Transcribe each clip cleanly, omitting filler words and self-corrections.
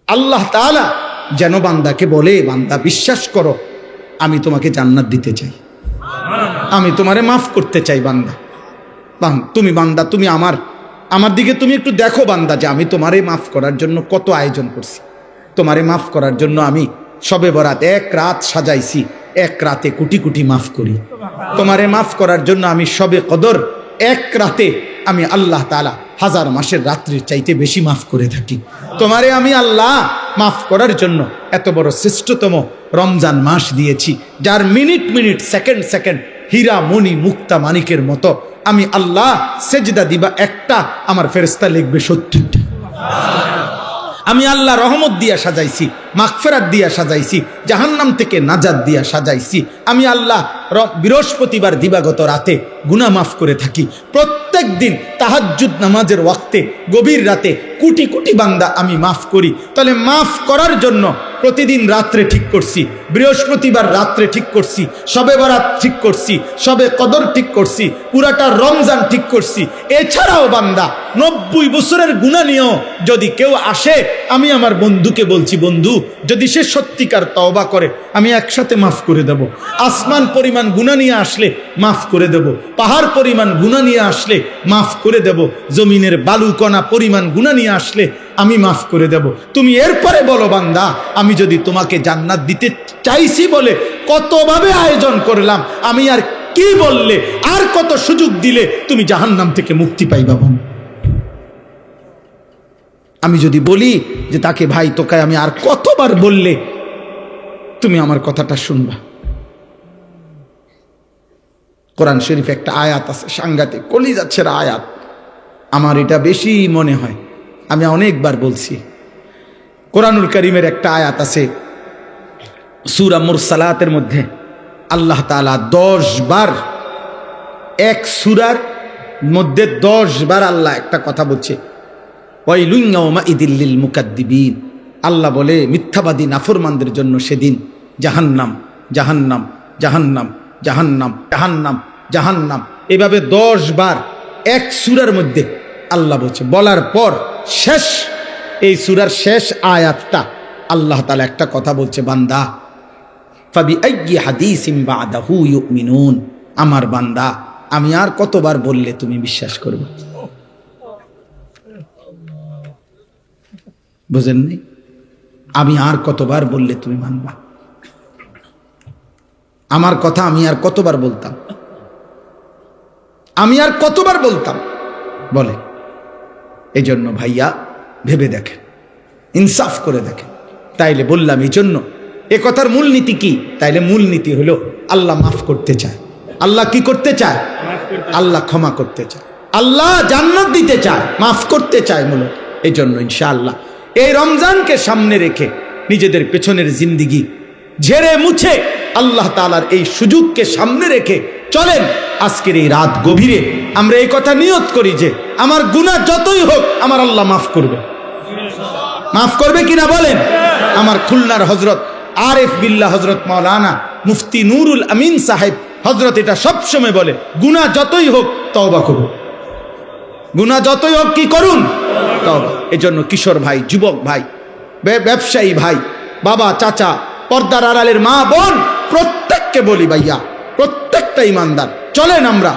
আল্লাহ তাআলা যেন বান্দাকে বলে, বান্দা বিশ্বাস করো আমি তোমাকে জান্নাত দিতে চাই, আমি তোমারে মাফ করতে চাই। বান্দা তুমি বান্দা তুমি আমার দিকে তুমি একটু দেখো বান্দা, যে আমি তোমারে মাফ করার জন্য কত আয়োজন করছি। তোমারে মাফ করার জন্য আমি শবে বরাত এক রাত সাজাইছি, এক রাতে কোটি কোটি মাফ করি। তোমারে মাফ করার জন্য আমি শবে কদর এক রাতে আমি আল্লাহ তাআলা 1000 মাসের রাত্রির চাইতে বেশি মাফ করে থাকি। তোমারে আমি আল্লাহ মাফ করার জন্য এত বড় শ্রেষ্ঠতম রমজান মাস দিয়েছি, যার মিনিট মিনিট সেকেন্ড সেকেন্ড হীরা মণি মুক্তা মানিকের মতো আমি আল্লাহ সেজদা দিবা একটা, আমার ফেরেশতা লিখবে 70টা। আমি আল্লাহ রহমত দিয়া সাজাইছি, মাগফিরাত দিয়া সাজাইছি, জাহান্নাম থেকে নাজাত দিয়া সাজাইছি। আমি আল্লাহ বৃহস্পতিবার দিবাগত রাতে গুনাহ মাফ করে থাকি। প্রত্যেক দিন তাহাজ্জুদ নামাজের ওয়াক্তে গভীর রাতে কোটি কোটি বান্দা আমি মাফ করি। তাহলে মাফ করার জন্য প্রতিদিন রাত্রে ঠিক করছি, বৃহস্পতিবার রাত্রে ঠিক করছি, শবে বরাত ঠিক করছি, শবে কদর ঠিক করছি, পুরাটা রমজান ঠিক করছি। এছাড়াও বান্দা 90 বছরের গুনাহ নিয়েও যদি কেউ আসে, আমি আমার বন্ধুকে বলছি, বন্ধু যদি সে সত্যিকার তওবা করে আমি একসাথে মাফ করে দেব। আসমান পরিমাণ গুনাহ নিয়ে আসলে মাফ করে দেব, পাহাড় পরিমাণ গুনাহ নিয়ে আসলে মাফ করে দেব, জমিনের বালুকণা পরিমাণ গুনাহ নিয়ে আসলে আমি মাফ করে দেব। তুমি এরপরে বলো বান্দা, আমি যদি তোমাকে জান্নাত দিতে চাইছি বলে কতভাবে আয়োজন করলাম, আমি আর কি বললে, আর কত সুযোগ দিলে তুমি জাহান্নাম থেকে মুক্তি পাইবা। আমি যদি বলি যে তাকে ভাই তোকে আমি আর কতবার বললে তুমি আমার কথাটা শুনবা। কোরআন শরীফে একটা আয়াত আছে, সাংঘাতিক কলিজা ছেঁড়া আয়াত, আমার এটা বেশি মনে হয়, আমি অনেকবার বলছি। কোরআনুল কারীমের একটা আয়াত আছে সূরা মুরসালাতের মধ্যে, আল্লাহ তাআলা 10 বার, এক সূরার মধ্যে 10 বার আল্লাহ একটা কথা বলছে, ওয়াইলুন ইয়াউমাইযিল লিল মুকাদ্দিবিন। আল্লাহ বলে মিথ্যাবাদী নাফরমানদের জন্য সেদিন জাহান্নাম জাহান্নাম জাহান্নাম জাহান্নাম জাহান্নাম জাহান্নাম, এভাবে 10 বার এক সূরার মধ্যে আল্লাহ বলছে। বলার পর শেষ, এই সূরার শেষ আয়াতটা আল্লাহ তাআলা একটা কথা বলছে, বান্দা ফাবিআইয়ি হাদিসিন বা'দাহু ইউমিনুন, আমার বান্দা আমি আর কতবার বললে তুমি বিশ্বাস করবে। বুঝেননি? আমি আর কতবার বললে তুমি মানবা? আমার কথা আমি আর কতবার বলতাম, আমি আর কতবার বলতাম বলে। এই জন্য ভাইয়া ভেবে দেখেন, ইনসাফ করে দেখেন। তাইলে বললাম এই জন্য এ কথার মূলনীতি কি? তাইলে মূলনীতি হলো আল্লাহ মাফ করতে চায়। আল্লাহ কি করতে চায়? আল্লাহ ক্ষমা করতে চায়, আল্লাহ জান্নাত দিতে চায়, মাফ করতে চায় মূলত। এই জন্য ইনশাআল্লাহ এই রমজানকে সামনে রেখে নিজেদের পেছনের জিন্দিগি ঝেড়ে মুছে আল্লাহ তাআলার এই সুযোগকে সামনে রেখে চলেন। আজকের এই রাত গভীরে আমরা এই কথা নিয়ত করি যে আমার গুনাহ যতই হোক আমার আল্লাহ মাফ করবে। মাফ করবে কিনা বলেন? আমার খুলনার হযরত আরিফ বিল্লাহ হযরত মাওলানা মুফতি নুরুল আমিন সাহেব হযরত এটা সবসময় বলে, গুনাহ যতই হোক তওবা করুন, গুনাহ যতই হোক কি করুন? তওবা। এজন্য কিশোর ভাই, যুবক ভাই, ব্যবসায়ী ভাই, বাবা, চাচা, পর্দার আড়ালের মা বোন, প্রত্যেককে বলি ভাইয়া, প্রত্যেকটা ইমানদার চলেন আমরা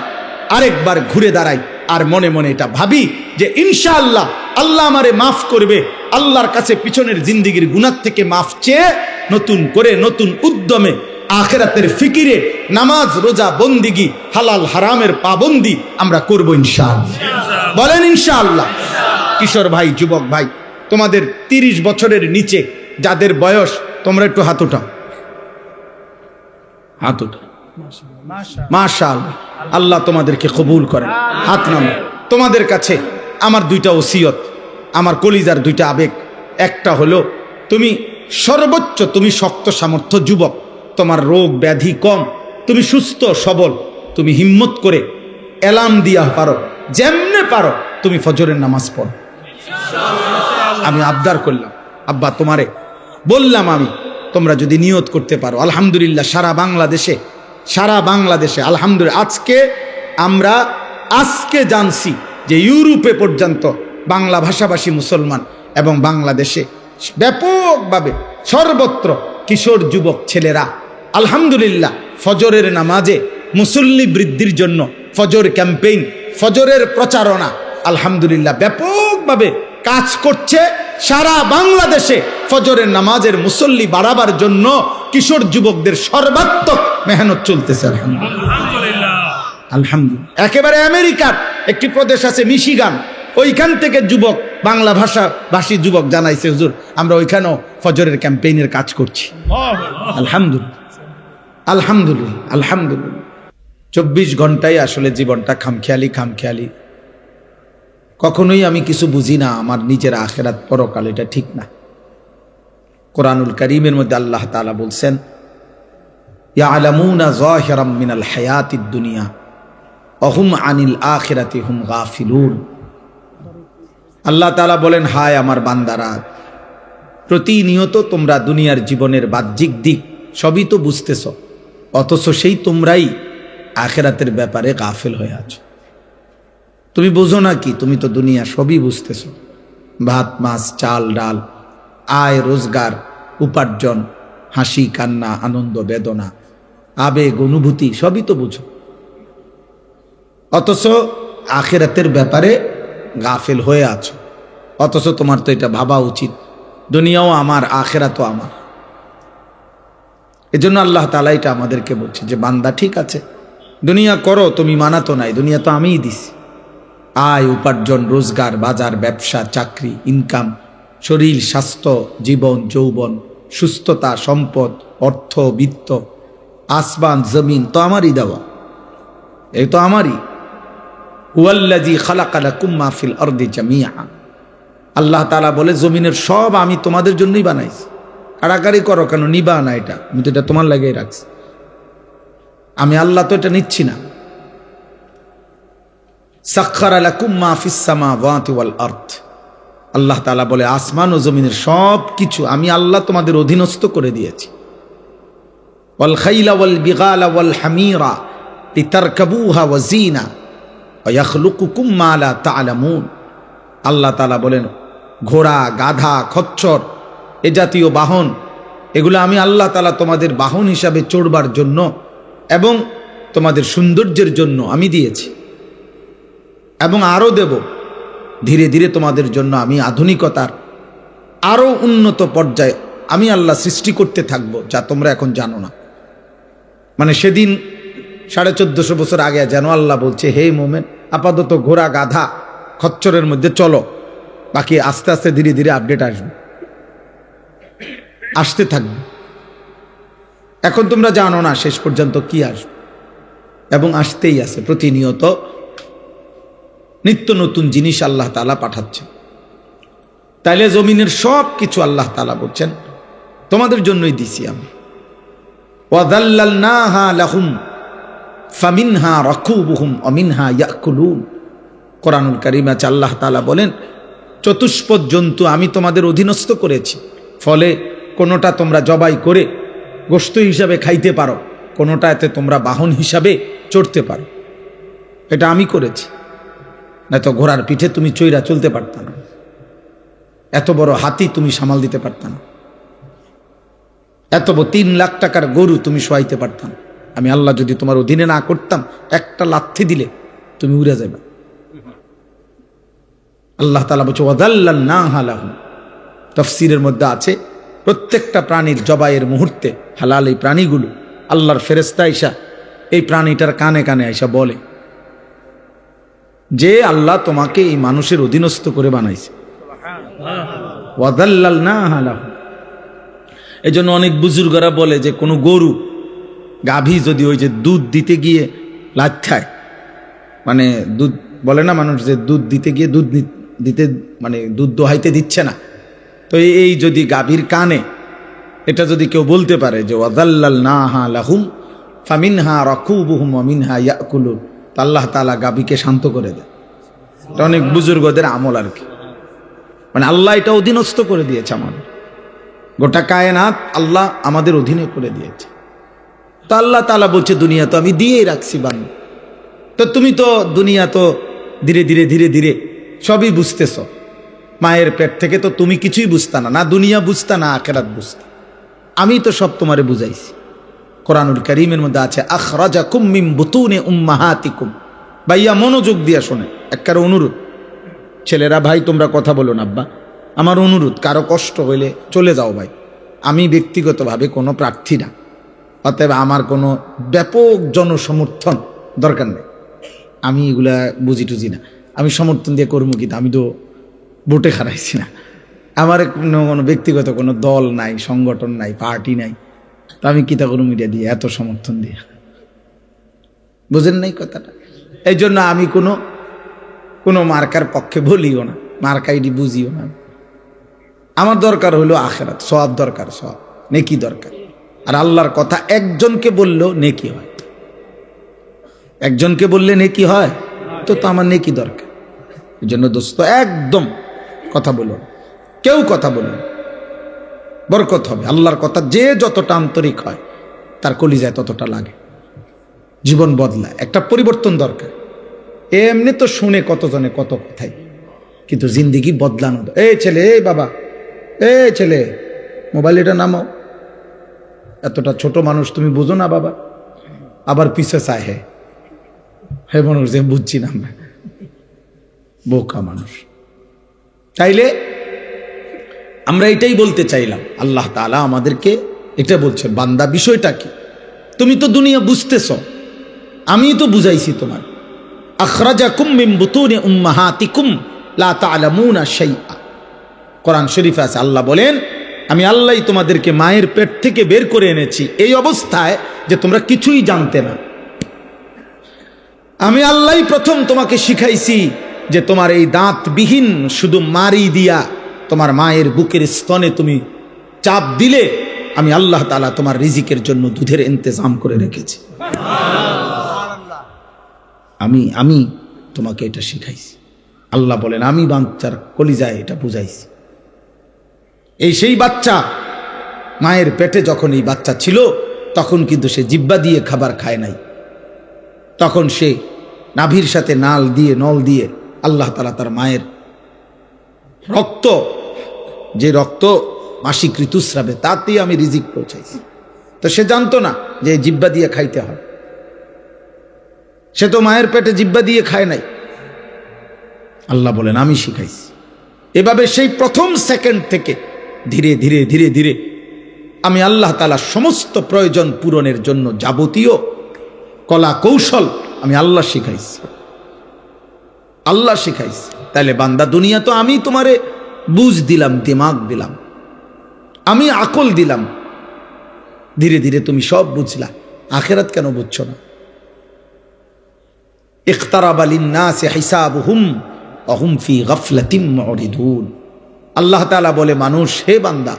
আরেকবার ঘুরে দাঁড়াই আর মনে মনে এটা ভাবি যে ইনশাআল্লাহ আল্লাহ আমারে মাফ করবে। আল্লাহর কাছে পিছনের জিন্দিগির গুনাহ থেকে মাফ চেয়ে নতুন করে নতুন উদ্যমে আখিরাতের ফিকিরে নামাজ রোজা বন্দিগি হালাল হারামের পাবন্দি আমরা করব ইনশাআল্লাহ। বলেন ইনশাআল্লাহ। কিশোর ভাই, যুবক ভাই, তোমাদের 30 বছরের নিচে যাদের বয়স, তোমরা একটু হাত উঠাও, হাত উঠাও। মাশাআল্লাহ, আল্লাহ তোমাদেরকে কবুল করেন। হাত নামো। তোমাদের কাছে আমার 2টা ওসিয়ত, আমার কলিজার 2টা আবেগ। একটা হলো তুমি সর্বোচ্চ, তুমি শক্ত সামর্থ্য যুবক, তোমার রোগ ব্যাধি কম, তুমি সুস্থ সবল, তুমি হিম্মত করে এলাম দিয়া পারো, যেমনে পারো তুমি ফজরের নামাজ পড়ো। আমি আবদার করলাম, আব্বা তোমারে বললাম আমি, তোমরা যদি নিয়ত করতে পারো, আলহামদুলিল্লাহ সারা বাংলাদেশে আলহামদুলিল্লাহ আমরা আজকে জানছি যে ইউরোপে পর্যন্ত বাংলা ভাষাভাষী মুসলমান এবং বাংলাদেশে ব্যাপকভাবে সর্বত্র কিশোর যুবক ছেলেরা আলহামদুলিল্লাহ ফজরের নামাজে মুসল্লি বৃদ্ধির জন্য ফজর ক্যাম্পেইন, ফজরের প্রচারণা আলহামদুলিল্লাহ ব্যাপকভাবে কাজ করছে। সারা বাংলাদেশে ফজরের নামাজের মুসল্লি বাড়াবার জন্য কিশোর যুবকদের সর্বাত্মক মেহনত চলতেছে আলহামদুলিল্লাহ। আলহামদুলিল্লাহ। একেবারে আমেরিকার একটি প্রদেশ আছে মিশিগান, ওইখান থেকে যুবক, বাংলা ভাষী যুবক জানাইছে, হুজুর আমরা ওইখানেও ফজরের ক্যাম্পেইনের কাজ করছি। আলহামদুলিল্লাহ আলহামদুলিল্লাহ আলহামদুলিল্লাহ। 24 ঘন্টায় আসলে জীবনটা খামখেয়ালি। কখনোই আমি কিছু বুঝি না, আমার নিজের আখিরাত পরকাল এটা ঠিক না। কোরআনুল কারীমের মধ্যে আল্লাহ তাআলা বলছেন, ইয়ালামুনা যাহিরাম মিনাল হায়াতিদ দুনিয়া ওয়া হুম আনিল আখিরাতি হুম গাফিলুন। আল্লাহ তাআলা বলেন, হায় আমার বান্দারা, প্রতিনিয়ত তোমরা দুনিয়ার জীবনের বাহ্যিক দিক সবই তো বুঝতেছ, অথচ সেই তোমরাই আখিরাতের ব্যাপারে গাফিল হয়ে আছো। তুমি বুঝো না কি? তুমি তো দুনিয়া সবই বুঝতেছ, ভাত মাছ চাল ডাল, আয় রোজগার, উপার্জন, হাসি কান্না, আনন্দ বেদনা, আবেগ অনুভূতি সবই তো বুঝো, অথচ আখিরাতের ব্যাপারে গাফিল হয়ে আছো। অথচ তোমার তো এটা ভাবা উচিত, দুনিয়াও আমার, আখিরাতও আমার। এজন্য আল্লাহ তাআলা এটা আমাদেরকে বলছে যে বান্দা ঠিক আছে, দুনিয়া করো, তুমি মানা তো নাই, দুনিয়া তো আমিই দিছি। আয় উপার্জন, রোজগার, বাজার, ব্যবসা, চাকরি, ইনকাম, শরীর, স্বাস্থ্য, জীবন, যৌবন, সুস্থতা, সম্পদ, অর্থ, বিত্ত, আসমান জমিন তো আমারই দেওয়া, এই তো আমারই। হুয়াল্লাযী খালাকা লাকুম মা ফিল আরদি জামিআ। আল্লাহ তাআলা বলে, জমিনের সব আমি তোমাদের জন্যই বানাইছি। কাড়াকাড়ি করো কেন? নিবা না, এটা আমি তো এটা তোমার লাগিয়ে রাখছি, আমি আল্লাহ তো এটা নিচ্ছি না। সাখখারা লাকুম মা ফিস সামাওয়াতি ওয়াল আরদ। আল্লাহ তাআলা বলে, আসমান ও জমিনের সব কিছু আমি আল্লাহ তোমাদের অধীনস্থ করে দিয়েছি। ওয়াল খাইলা ওয়াল বিগালা ওয়াল হামিরা লিতারকাবুহা ওয়া জিনা ওয়া ইয়াখলুকুকুম মা লা তা'লামুন। আল্লাহ তাআলা বলেন, ঘোড়া, গাধা, খচ্চর, এ জাতীয় বাহন, এগুলো আমি আল্লাহ তাআলা তোমাদের বাহন হিসাবে চড়বার জন্য এবং তোমাদের সৌন্দর্যের জন্য আমি দিয়েছি, এবং আরও দেব। ধীরে ধীরে তোমাদের জন্য আমি আধুনিকতার আরও উন্নত পর্যায়ে আমি আল্লাহ সৃষ্টি করতে থাকবো, যা তোমরা এখন জানো না। মানে সেদিন 1450 বছর আগে যেন আল্লাহ বলছে, হে মোমেন, আপাতত ঘোড়া, গাধা, খচ্চরের মধ্যে চলো, বাকি আস্তে আস্তে ধীরে ধীরে আপডেট আসতে থাকবে। এখন তোমরা জানো না শেষ পর্যন্ত কি আসবে, এবং আসতেই আছে। প্রতিনিয়ত নিত্য নতুন জিনিস আল্লাহ তাআলা পাঠাচ্ছে। তাইলে জমিনের সব কিছু আল্লাহ তাআলা বলছেন তোমাদের জন্যই দিছি আমি। ওয়াযাল্লালনাহা লাহুম ফামিনহা রাকুবুহুম ওয়া মিনহা ইয়াকুলুন। কোরআনুল কারীমে আছে, আল্লাহ তাআলা বলেন, চতুষ্পদ জন্তু আমি তোমাদের অধীনস্থ করেছি, ফলে কোনোটা তোমরা জবাই করে গোশত হিসাবে খাইতে পারো, কোনোটাতে তোমরা বাহন হিসাবে চড়তে পারো। এটা আমি করেছি, না তো ঘোড়ার পিঠে তুমি চইরা চলতে পারত না, এত বড় হাতি তুমি সামাল দিতে পারত না, এত বড় 3 লাখ টাকার গরু তুমি শোয়াইতে পারত না। আমি আল্লাহ যদি তোমার অধীনে না করতাম, একটা লাথি দিলে তুমি উড়ে যাবে। আল্লাহ তাআলা বলছে, ওয়াযাল্লালনাহা লাহুম। তাফসীরের মধ্যে আছে, প্রত্যেকটা প্রাণীর জবাইয়ের মুহূর্তে হালাল এই প্রাণীগুলো আল্লাহর ফেরেশতা আইসা এই প্রাণীটার কানে কানে আইসা বলে যে আল্লাহ তোমাকে এই মানুষের অধীনস্থ করে বানাইছে। ওয়াযাল্লালনাহা লাহুম। এই জন্য অনেক বুজুর্গরা বলে যে কোনো গরু, গাভী যদি ওই যে দুধ দিতে গিয়ে লাথ্যায়, মানে দুধ বলে না মানুষ, যে দুধ দিতে গিয়ে দুধ দিতে মানে দুধ দোহাইতে দিচ্ছে না, তো এই যদি গাভীর কানে এটা যদি কেউ বলতে পারে যে ওয়াযাল্লালনাহা লাহুম ফামিনহা রাকুবুহুম ওয়া মিনহা ইয়াকুলুন, আল্লাহ তাআলা গাভীকে শান্ত করে দেয়। এটা অনেক বুজুর্গদের আমল আর কি, মানে আল্লাহ এটা অধীনস্থ করে দিয়েছে আমাদের, গোটা কায়নাত আল্লাহ আমাদের অধীনে করে দিয়েছে। তো আল্লাহ তাআলা বলছে, দুনিয়া তো আমি দিয়েই রাখছি বান্দা, তো তুমি তো দুনিয়া তো ধীরে ধীরে ধীরে ধীরে সবই বুঝতেছ, মায়ের পেট থেকে তো তুমি কিছুই বুঝতা না, না দুনিয়া বুঝতা না আখিরাত বুঝতা। আমি তো সব তোমারে বুঝাইছি। কোরআনুল কারীমের মধ্যে আছে আখরাজাকুম মিন বুতুনি উম্মাহাতিকুম। ভাইয়া মনোযোগ দিয়া শোনে, একবার অনুরোধ, ছেলেরা ভাই তোমরা কথা বলো না, আব্বা আমার অনুরোধ, কারো কষ্ট হইলে চলে যাও ভাই। আমি ব্যক্তিগতভাবে কোনো প্রার্থী না, অতএব আমার কোনো ব্যাপক জনসমর্থন দরকার নেই। আমি এগুলা বুঝি টুঝি না, আমি সমর্থন দিয়ে করবো কি? আমি তো ভোটে হারাইছি না, আমার কোনো ব্যক্তিগত কোনো দল নাই, সংগঠন নাই, পার্টি নাই, তো আমি কিতা করবো মিডিয়া দিয়ে এত সমর্থন দিয়ে? বুঝেন নাই কথাটা? এই জন্য আমি কোনো মার্কার পক্ষে বলিও না, মার্কাইডি বুঝিও না। আমার দরকার হলো আখিরাত, সওয়াব দরকার, সওয়াব নেকি দরকার। আর আল্লাহর কথা একজনকে বললেও নেকি হয়, একজনকে বললে নেকি হয়, তো আমার নেকি দরকার। এই জন্য দোস্ত একদম কথা বলো, কেউ কথা বলো, বরকত হবে। আল্লাহর কথা যে যতটা আন্তরিক হয় তার কলিজায় ততটা লাগে, জীবন বদলায়, একটা পরিবর্তন দরকার। এমনি তো শুনে কতজনে কত কথাই, কিন্তু জিন্দিগি বদলানো। এই ছেলে, এই বাবা, এই ছেলে, মোবাইল এটা নামাও, এতটা ছোট মানুষ তুমি বুঝো না বাবা? আবার পিছে চায়, হে মানুষ যে বুঝছি না আমরা, বোকা মানুষ। তাইলে আমরা এটাই বলতে চাইলাম, আল্লাহ তাআলা আমাদেরকে এটা বলছে, বান্দা বিষয়টা কি? তুমি তো দুনিয়া বুঝতেছ, আমি তো বুঝাইছি তোমার। আখরাজাকুম মিন বুতুনি উম্মাহাতিকুম লা তা'লামুনা শাইআ। কোরআন শরীফে আছে, আল্লাহ বলেন আমি আল্লাহই তোমাদেরকে মায়ের পেট থেকে বের করে এনেছি এই অবস্থায় যে তোমরা কিছুই জানতে না। আমি আল্লাহই প্রথম তোমাকে শিখাইছি যে তোমার এই দাঁতবিহীন শুধু মারি দিয়া তোমার মায়ের বুকের স্তনে তুমি চাপ দিলে আমি আল্লাহ তাআলা তোমার রিজিকের জন্য দুধের ইন্তজাম করে রেখেছি। আমি তোমাকে এটা শিখাইছি। আল্লাহ বলেন আমি বাচ্চার কলিজায় এটা বুঝাইছি। এই সেই বাচ্চা মায়ের পেটে যখন এই বাচ্চা ছিল তখন কিন্তু সে জিহ্বা দিয়ে খাবার খায় নাই, তখন সে নাভির সাথে নল দিয়ে আল্লাহ তাআলা তার মায়ের রক্ত, যে রক্ত মাসিক ঋতুস্রাবে, তাতেই আমি রিজিক পৌঁছাইছি। তো সে জানতো না যে জিহ্বা দিয়ে খাইতে হয়, সে তো মায়ের পেটে জিহ্বা দিয়ে খায় নাই। আল্লাহ বলেন আমি শিখাইছি। এভাবে সেই প্রথম সেকেন্ড থেকে ধীরে ধীরে ধীরে ধীরে আমি আল্লাহ তাআলা সমস্ত প্রয়োজন পূরণের জন্য যাবতীয় কলা কৌশল আমি আল্লাহ শিখাইছি, আল্লাহ শিখাইছি। তাইলে বান্দা দুনিয়া তো আমি তোমারে বুঝ দিলাম, দিমাগ দিলাম, আমি আকল দিলাম, ধীরে ধীরে তুমি সব বুঝলা। আখিরাত কেন বুঝছো না? ইখতারাবা লিন-নাসি হিসাবুহুম ওয়া হুম ফি গাফলাতিন মুরিদুন। আল্লাহ তাআলা বলে, মানুষ, হে বান্দা,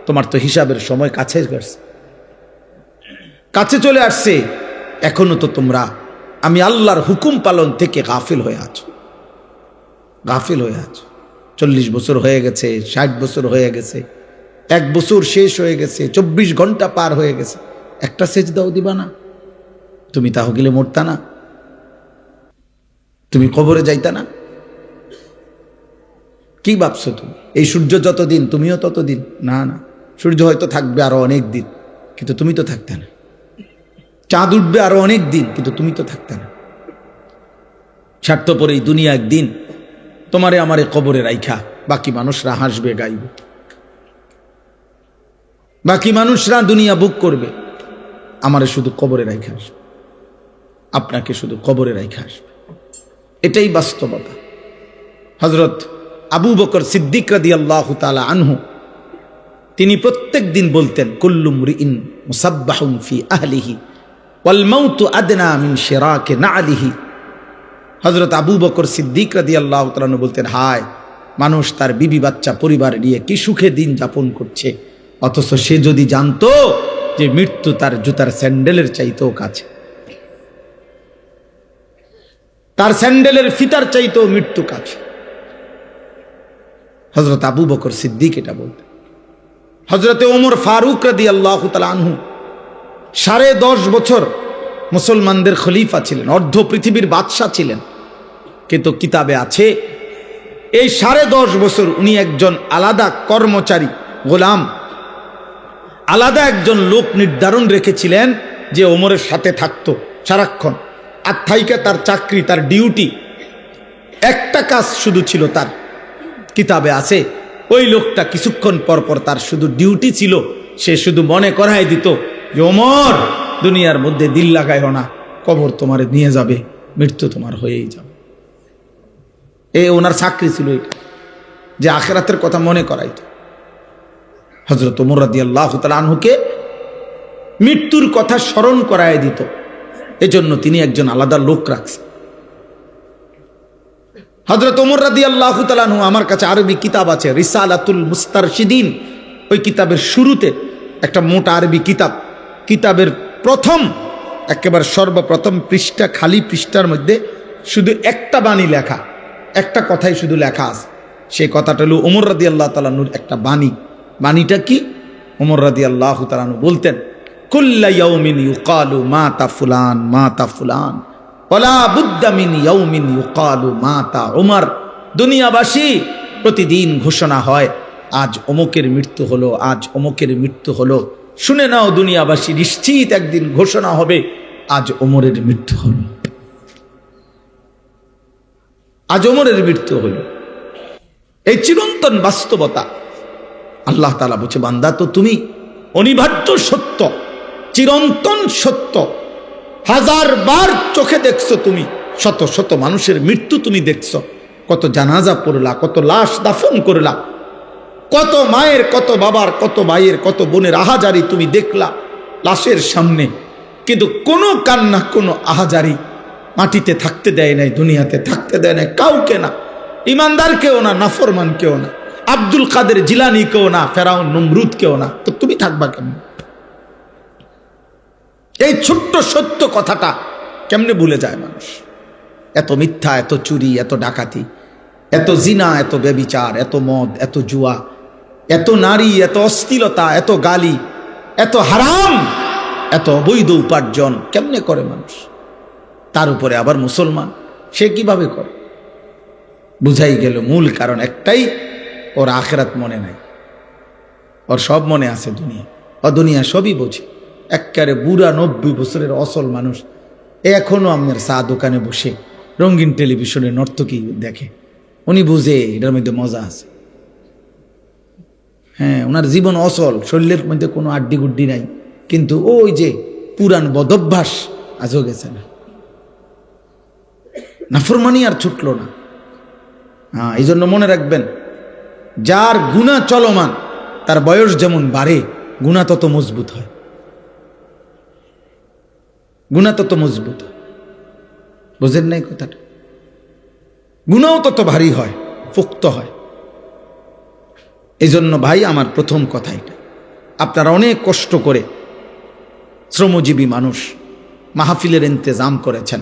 তোমার তো হিসাবের সময় কাছে চলে আসছে, এখনো তো তোমরা আমি আল্লাহর হুকুম পালন থেকে গাফিল হয়ে আছো। 40 বছর হয়ে গেছে, 60 বছর হয়ে গেছে, 1 বছর শেষ হয়ে গেছে, 24 ঘন্টা পার হয়ে গেছে, একটা সেজদাও দিবা না? তুমি তাহ গেলে মরতা না? তুমি কবরে যাইতা না? কি ভাবছো তুমি? এই সূর্য যতদিন তুমিও ততদিন? না, সূর্য হয়তো থাকবে আরো অনেক দিন, কিন্তু তুমি তো থাকতে না। চাঁদ উঠবে আরো অনেক দিন, কিন্তু তুমি তো থাকতে না। স্বার্থপর এই দুনিয়া একদিন তোমারে আমারে কবরে রাইখা বাকি মানুষরা হাসবে গাইবে, বাকি মানুষরা দুনিয়া বুক করবে, আমারে শুধু কবরে রাইখা আসবে, আপনাকে শুধু কবরে রাইখা আসবে। এটাই বাস্তবতা। হযরত আবু বকর সিদ্দিক রাদিয়াল্লাহু তাআলা আনহু তিনি প্রত্যেক দিন বলতেন, কুল্লু মুরিইন মুসাব্বাহুন ফি আহলিহি ওয়াল মাউতু আদনা মিন শিরাকি নালিহি। হযরত আবু বকর সিদ্দিক রাদিয়াল্লাহু তাআলা আনহু বলতেন, হায় মানুষ তার বিবি বাচ্চা পরিবার নিয়ে কি সুখে দিন যাপন করছে, অথচ সে যদি জানতো যে মৃত্যু তার জুতার স্যান্ডেলের চাইতেও কাছে, তার স্যান্ডেলের ফিতার চাইতেও মৃত্যু কাছে। হযরত আবু বকর সিদ্দিক এটা বলতেন। হযরতে ওমর ফারুক রাদিয়াল্লাহু তাআলা আনহু 10.5 বছর মুসলমানদের খলিফা ছিলেন, অর্ধ পৃথিবীর বাদশা ছিলেন, কিন্তু কিতাবে আছে এই 10.5 বছর উনি একজন আলাদা কর্মচারী, গোলাম, আলাদা একজন লোক নির্ধারণ রেখেছিলেন যে ওমরের সাথে থাকতো সারাক্ষণ। আর থাইকা তার চাকরি, তার ডিউটি, একটা কাজ শুধু ছিল তার, কিতাবে আছে, ওই লোকটা কিছুক্ষণ পর পর তার শুধু ডিউটি ছিল, সে শুধু মনে করাই দিত যে ওমর, দুনিয়ার মধ্যে দিল লাগাইও না, কবর তোমার নিয়ে যাবে, মৃত্যু তোমার হয়েই যাবে। এই ওনার চাকরি ছিল এটা, যে আখিরাতের কথা মনে করাইত। হযরত ওমর রাদিয়াল্লাহু তাআলা আনহুকে মৃত্যুর কথা স্মরণ করায় দিত, এজন্য তিনি একজন আলাদা লোক রাখছেন। হযরত ওমর রাদিয়াল্লাহু তাআলা আনহু, আমার কাছে আরবি কিতাব আছে রিসালাতুল মুস্তারশিদিন, ওই কিতাবের শুরুতে একটা মোটা আরবি কিতাব, কিতাবের প্রথম একেবারে সর্বপ্রথম পৃষ্ঠা, খালি পৃষ্ঠার মধ্যে শুধু একটা বাণী লেখা, একটা কথাই শুধু লেখা আছে। সেই কথাটা হলো ওমর রাদিয়াল্লাহু তাআলা আনহুর একটা বাণী। বাণীটা কি? ওমর রাদিয়াল্লাহু তাআলা আনহু বলতেন, কুল্লা ইয়াউমিন ইউকালু মাতা ফুলান মাতা ফুলান ওয়ালা বুদ্দা মিন ইয়াউমিন ইউকালু মাতা ওমর। দুনিয়াবাসী প্রতিদিন ঘোষণা হয়, আজ অমুকের মৃত্যু হলো, আজ অমুকের মৃত্যু হলো। শুনে নাও দুনিয়াবাসী, নিশ্চিত একদিন ঘোষণা হবে, আজ ওমরের মৃত্যু হলো, আজ ওমরের মৃত্যু হলো। এই চিরন্তন বাস্তবতা। আল্লাহ তাআলা বলছে, বান্দা তো তুমি অনিবার্য সত্য, চিরন্তন সত্য, 1000 বার চোখে দেখছো তুমি, শত শত মানুষের মৃত্যু তুমি দেখছো, কত জানাজা পড়লা, কত লাশ দাফন করলা, কত মায়ের, কত বাবার, কত ভাইয়ের, কত বোনের আহাজারি তুমি দেখলা লাশের সামনে, কিন্তু কোনো কান্না, কোনো আহাজারি মাটিতে থাকতে দেয় নাই, দুনিয়াতে থাকতে দেয় নাই কাউকে, না ইমানদার কেউ না, নাফরমান কেউ না, আব্দুল কাদের জিলানি কেউ না, ফেরাউন নমরুদ কেউ না, তো তুমি থাকবা কেমন? এই ছোট্ট সত্য কথাটা কেমনে ভুলে যায় মানুষ? এত মিথ্যা, এত চুরি, এত ডাকাতি, এত জিনা, এত ব্যভিচার, এত মদ, এত জুয়া, এত নারী, এত অশ্লীলতা, এত গালি, এত হারাম, এত অবৈধ উপার্জন কেমনে করে মানুষ? তার উপরে আবার মুসলমান, সে কিভাবে করে? বুঝাই গেল মূল কারণ একটাই, ওর আখিরাত মনে নাই, ওর সব মনে আছে দুনিয়া, ও দুনিয়া সবই বোঝে। একেবারে বুড়া 90 বছরের অসল মানুষ এখনো আপনার চা দোকানে বসে রঙিন টেলিভিশনে নর্তকী দেখে, উনি বুঝে এটার মধ্যে মজা আছে। হ্যাঁ, ওনার জীবন অসল, শরীরের মধ্যে কোনো আড্ডি গুড্ডি নাই, কিন্তু ওই যে পুরান বদভ্যাস আজও গেছে না, নাফরমানি আর ছুটলো না। হ্যাঁ, এই জন্য মনে রাখবেন, যার গুনাহ চলমান তার বয়স যেমন বাড়ে, গুনাহ তত মজবুত হয়, গুনাহ তত মজবুত হয়। বুঝেন নাই কথাটা? গুনাহ তত ভারী হয়, পোক্ত হয়। এই জন্য ভাই আমার প্রথম কথা এটা, আপনারা অনেক কষ্ট করে শ্রমজীবী মানুষ মাহফিলের ইন্তেজাম করেছেন,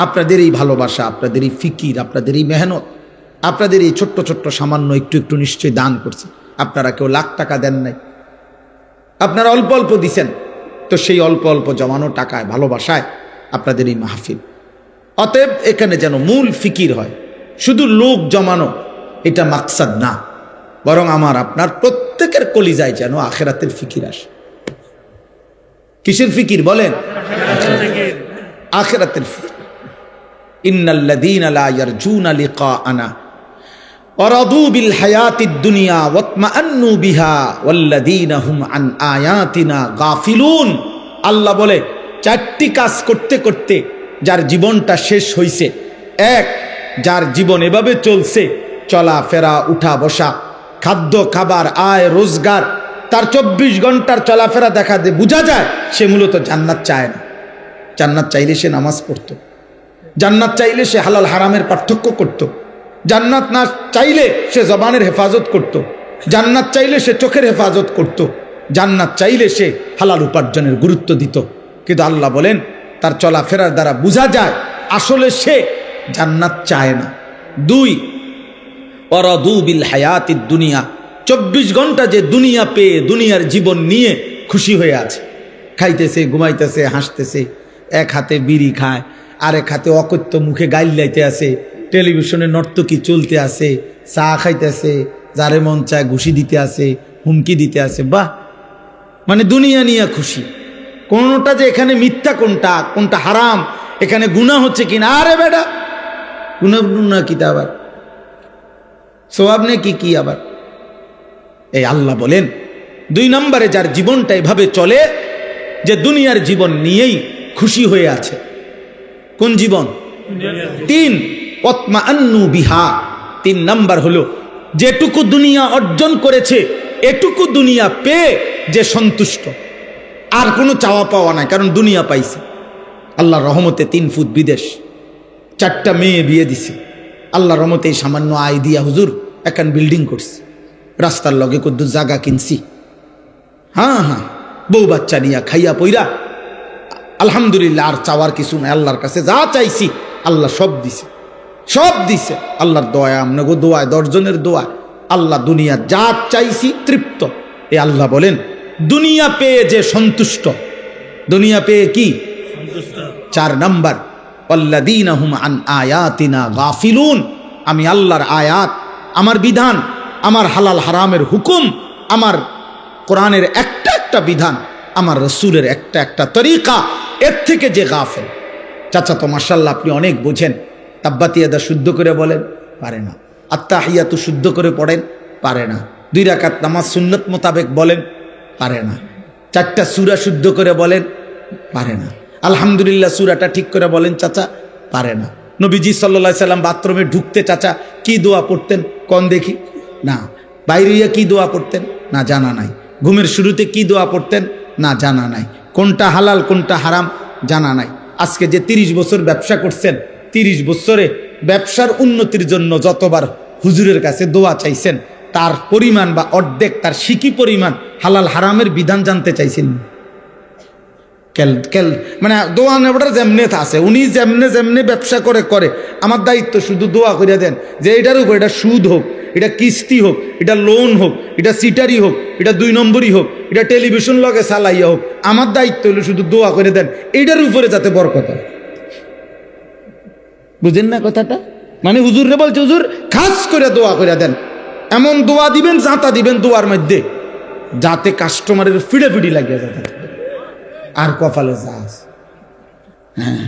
আপনাদের এই ভালোবাসা, আপনাদের এই ফিকির, আপনাদের এই মেহনত, আপনাদের এই ছোট্ট ছোট্ট সামান্য একটু একটু নিশ্চয়ই দান করছেন। আপনারা কেউ লাখ টাকা দেন নাই, আপনারা অল্প অল্প দিছেন, তো সেই অল্প অল্প জমানো টাকায়, ভালোবাসায় আপনাদের এই মাহফিল। অতএব এখানে যেন মূল ফিকির হয়, শুধু লোক জমানো এটা মাকসাদ না, বরং আমার আপনার প্রত্যেকের কলিজায় যেন আখিরাতের ফিকির আসে। কিসের ফিকির বলেন? আখিরাতের ফিকির। ইন্নাল্লাযীনা লা ইয়ারজুনা লিকাআনা ওয়ারাদু বিল হায়াতিদ দুনিয়া ওয়াতমাআন্নু বিহা ওয়াল্লাযীনা হুম আন আয়াতিনা গাফিলুন। আল্লাহ বলে, 4টি কাজ করতে করতে যার জীবনটা শেষ হইছে। এক, যার জীবন এভাবে চলছে, চলা ফেরা, উঠা বসা, খাদ্য খাবার, আয় রোজগার, তার 24 ঘন্টার চলাফেরা দেখা যায়, বোঝা যায় সে মূলত জান্নাত চায় না। জান্নাত চাইলে সে নামাজ পড়তো, জান্নাত চাইলে সে হালাল হারামের পার্থক্য করত, জান্নাত না চাইলে সে জবানের হেফাজত করত, জান্নাত চাইলে সে চোখের হেফাজত করত, জান্নাত চাইলে সে হালাল উপার্জনের গুরুত্ব দিত। কিন্তু আল্লাহ বলেন, তার চলাফেরার দ্বারা বোঝা যায় আসলে সে জান্নাত চায় না। 2, ওয়ারাদু বিল হায়াতিদ দুনিয়া, 24 ঘন্টা যে দুনিয়া পেয়ে দুনিয়ার জীবন নিয়ে খুশি হয়ে আছে, খাইতেছে, ঘুমাইতেছে, হাসতেছে, এক হাতে বিড়ি খায়, আরেক হাতে অকথ্য মুখে গাইল লাইতে আছে, টেলিভিশনে নর্তকী চলতে আছে, চা খাইতেছে, যারে মন চায় ঘুষি দিতে আছে, হুমকি দিতে আছে। বাহ, মানে দুনিয়া নিয়ে খুশি। কোনটা যে এখানে মিথ্যা, কোনটা কোনটা হারাম, এখানে গুনাহ হচ্ছে কিনা, আরে বেটা গুনাহ কিতা আবার সওয়াব নে কি আবার। এই আল্লাহ বলেন 2 নম্বরে যার জীবনটা এভাবে চলে যে দুনিয়ার জীবন নিয়েই খুশি হয়ে আছে। কোন জীবন? 3 ওয়াতমাআন্নু বিহা। 3 নাম্বার হলো যেটুকু দুনিয়া অর্জন করেছে এটুকু দুনিয়া পেয়ে যে সন্তুষ্ট, আর কোনো চাওয়া পাওয়া নাই, কারণ দুনিয়া পাইছে। আল্লাহর রহমতে 3 ফুট বিদেশ, 4টা মেয়ে বিয়ে দিছে। আল্লাহর রহমতে এই সামান্য আয় দিয়া হুজুর এখন বিল্ডিং করছি, রাস্তার লগে কদ্দু জায়গা কিনছি। হ্যাঁ, বউ বাচ্চা নিয়া খাইয়া পইরা আলহামদুলিল্লাহ, আর চাওয়ার কিছু নাই। আল্লাহর কাছে যা চাইছি আল্লাহ সব দিছে। আল্লাহর দোয়া, আমনাগো দোয়া, 10 জনের দোয়া, আল্লাহ দুনিয়া যা চাইছি তৃপ্ত। এ আল্লাহ বলেন দুনিয়া পেয়ে যে সন্তুষ্ট, দুনিয়া পেয়ে কি সন্তুষ্ট। 4 নাম্বার আল্লাযীনা হুম আন আয়াতিনা গাফিলুন। আমি আল্লাহর আয়াত, আমার বিধান, আমার হালাল হারামের হুকুম, আমার কোরআনের একটা বিধান, আমার রাসূলের একটা তরিকা, এর থেকে যে গাফেল। চাচা তো মাশাআল্লাহ আপনি অনেক বোঝেন, তাব্বাতিয়াদা শুদ্ধ করে বলেন পারে না, আত্তাহিয়াতু শুদ্ধ করে পড়েন পারে না, 2 রাকাত নামাজ সুন্নত মোতাবেক বলেন পারে না, 4টা সূরা শুদ্ধ করে বলেন পারে না, আলহামদুলিল্লাহ সূরাটা ঠিক করে বলেন চাচা পারে না। নবীজি সাল্লাল্লাহু আলাইহি সাল্লাম বাথরুমে ঢুকতে চাচা কি দোয়া পড়তেন কোন দেখি? না। বাইরে কি দোয়া পড়তেন? না, জানা নাই। ঘুমের শুরুতে কি দোয়া পড়তেন? না, জানা নাই। কোনটা হালাল কোনটা হারাম জানা নাই। আজকে যে 30 বছর ব্যবসা করছেন, 30 বছরে ব্যবসার উন্নতির জন্য যতবার হুজুরের কাছে দোয়া চাইছেন, তার পরিমাণ বা অর্ধেক, তার সিকি পরিমাণ হালাল হারামের বিধান জানতে চাইছেন। মানে দোয়া নেওয়াটার যেমনে আছে, উনি যেমনে ব্যবসা করে আমার দায়িত্ব শুধু দোয়া করে দেন যে এটার উপর, এটা সুদ হোক, এটা কিস্তি হোক, এটা লোন হোক, এটা সিটারি হোক, এটা 2 নম্বরই হোক, এটা টেলিভিশন লগে চালাইয়া হোক, আমার দায়িত্ব হলো শুধু দোয়া করে দেন এইটার উপরে যাতে বরকত হয়। বুঝেন না কথাটা? মানে হুজুরে বলছে হুজুর খাস করে দোয়া করে দেন, এমন দোয়া দিবেন, জাঁতা দিবেন দোয়ার মধ্যে যাতে কাস্টমারের ফিড়ে লাগিয়ে যাতে আর কপালে যাস। হ্যাঁ,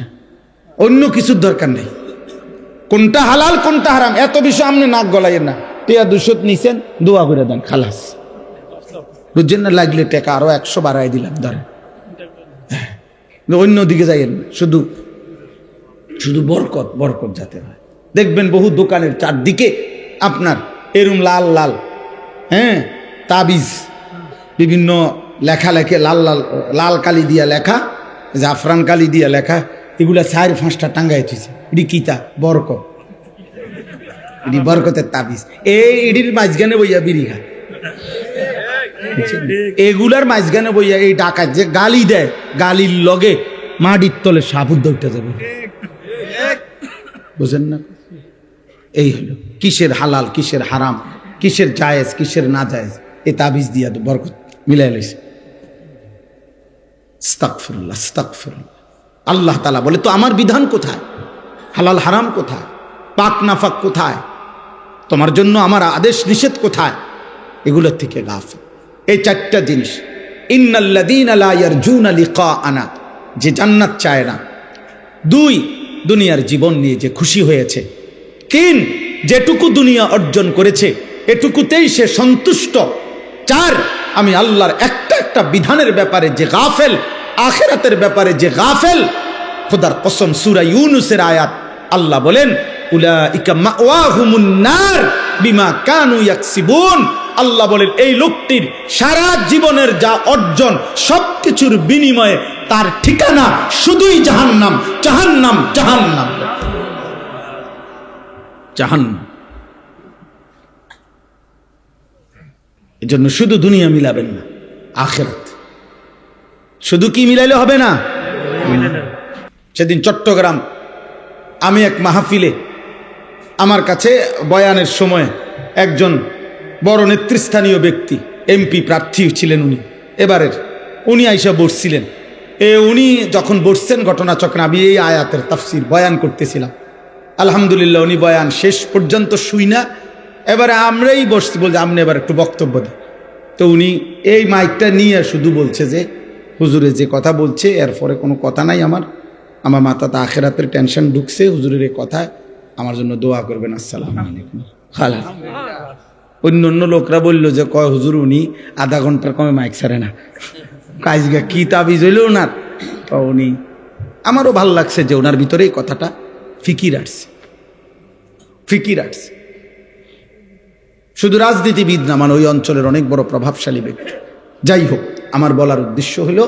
অন্য কিছুর দরকার নেই। কোনটা হালাল কোনটা হারাম এত বিষয় আপনি নাক গলাইয়েন না। টিয়া 200 নিছেন, দোয়া করে দেন, খালাস। বুঝছেন না? লাগলে টাকা আরো 100 বাড়াই দিলাম, ধরেন। অন্য দিকে যাইয়েন, শুধু বরকত যাতে হয়। দেখবেন বহু দোকানের চারদিকে আপনার এরম লাল তাবিজ, বিভিন্ন লেখা লাল কালি দিয়া লেখা, জাফরান কালি দিয়া লেখা, এগুলা 4-5টা টাঙ্গাই থুইছে। এটি কিতা? বরকত। এটি বরকতের তাবিজ। এটির মাঝখানে বইয়া বিড়ি খায়, এগুলার মাঝখানে বইয়া এই ডাকাত যে গালি দেয়, গালির লগে মাটির তলে সাবুদ্ধ উঠে যাবে। বুঝেন না? এই হলো কিসের হালাল কিসের হারাম, কিসের জায়েজ কিসের না জায়েজ, এই তাবিজ দিয়া তো বরকত মিলাই লইছে। আস্তাগফিরুল্লাহ, আস্তাগফিরুল্লাহ। আল্লাহ তাআলা বলে তো আমার বিধান কোথায়? হালাল হারাম কোথায়? পাক নাফাক কোথায়? তোমার জন্য আমার আদেশ নিষেধ কোথায়? এগুলোর থেকে গাফিল। এই 4টা জিনিস। ইন্নাল্লাযীনা লা ইয়ারজুনা লিকাআনা, যে জান্নাত চায় না। 2, দুনিয়ার জীবন নিয়ে যে খুশি হয়েছে। 3, যেটুকু দুনিয়া অর্জন করেছে এটুকুতেই সে সন্তুষ্ট। 4, আমি আল্লাহর একটা বিধানের ব্যাপারে যে গাফেল, আখিরাতের ব্যাপারে যে গাফেল। খোদার কসম, সূরা ইউনূসের আয়াত, আল্লাহ বলেন উলাইকা মাওয়াহুমুন নার বিমা কানু ইয়াকসিবুন। আল্লাহ বলেন এই লোকটির সারা জীবনের যা অর্জন সবকিছুর বিনিময়ে তার ঠিকানা শুধুই জাহান্নাম, জাহান্নাম, জাহান্নাম, জাহান্নাম। এজন্য শুধু দুনিয়া মিলাবেন না, আখিরাত। শুধু কি মিলাইলে হবে না? সেদিন চট্টগ্রাম আমি এক মাহফিলে, আমার কাছে বয়ানের সময় একজন বড় নেতৃস্থানীয় ব্যক্তি, এমপি প্রার্থী ছিলেন উনি এবারের, উনি আইসা বসছিলেন। উনি যখন বসছেন ঘটনাচক্রে আমি এই আয়াতের তাফসির বয়ান করতেছিলাম। আলহামদুলিল্লাহ উনি বয়ান শেষ পর্যন্ত শুই না, এবারে আমরাই বসছি, বলছে আপনি এবার একটু বক্তব্য দেন। তো উনি এই মাইকটা নিয়ে শুধু বলছে যে হুজুরে যে কথা বলছে এরপরে কোনো কথা নাই, আমার মাথাতে আখেরাতের টেনশন ঢুকছে, হুজুরের এই কথায় আমার জন্য দোয়া করবেন, আসসালামু আলাইকুম। খালাস। অন্য অন্য লোকরা বলল যে কয় হুজুর উনি আধা ঘন্টার কমে মাইক ছাড়ে না, কাজগা কি তাবিজ হইল ওনার। তো উনি, আমারও ভালো লাগছে যে ওনার ভিতরে এই কথাটা ফিকির আসছে, ফিকির আসছে। শুধু রাজনীতিবিদ না, মানে ওই অঞ্চলের অনেক বড় প্রভাবশালী ব্যক্তি। যাই হোক, আমার বলার উদ্দেশ্য হলো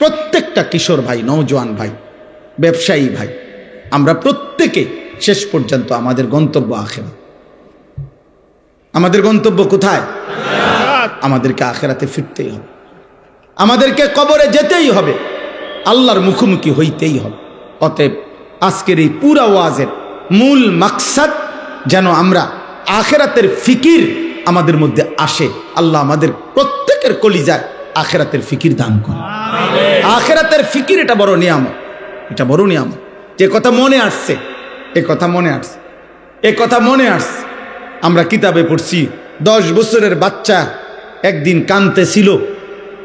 প্রত্যেকটা কিশোর ভাই, নওজোয়ান ভাই, ব্যবসায়ী ভাই, আমরা প্রত্যেকে শেষ পর্যন্ত আমাদের গন্তব্য আখিরাত। আমাদের গন্তব্য কোথায়? আমাদেরকে আখিরাতে ফিরতেই হবে, আমাদেরকে কবরে যেতেই হবে, আল্লাহর মুখোমুখি হইতেই হবে। অতএব আজকের এই পুরা ওয়াজের মূল মাকসাদ যেন আমরা আখিরাতের ফিকির আমাদের মধ্যে আসে। আল্লাহ আমাদের প্রত্যেকের কলিজায় আখিরাতের ফিকির দান করে। আখিরাতের ফিকির এটা বড় নিয়ামত, এটা বড় নিয়ামত। যে কথা মনে আসছে, এ কথা মনে আসছে, এ কথা মনে আসছে। আমরা কিতাবে পড়ছি 10 বছরের বাচ্চা একদিন কাঁদতেছিল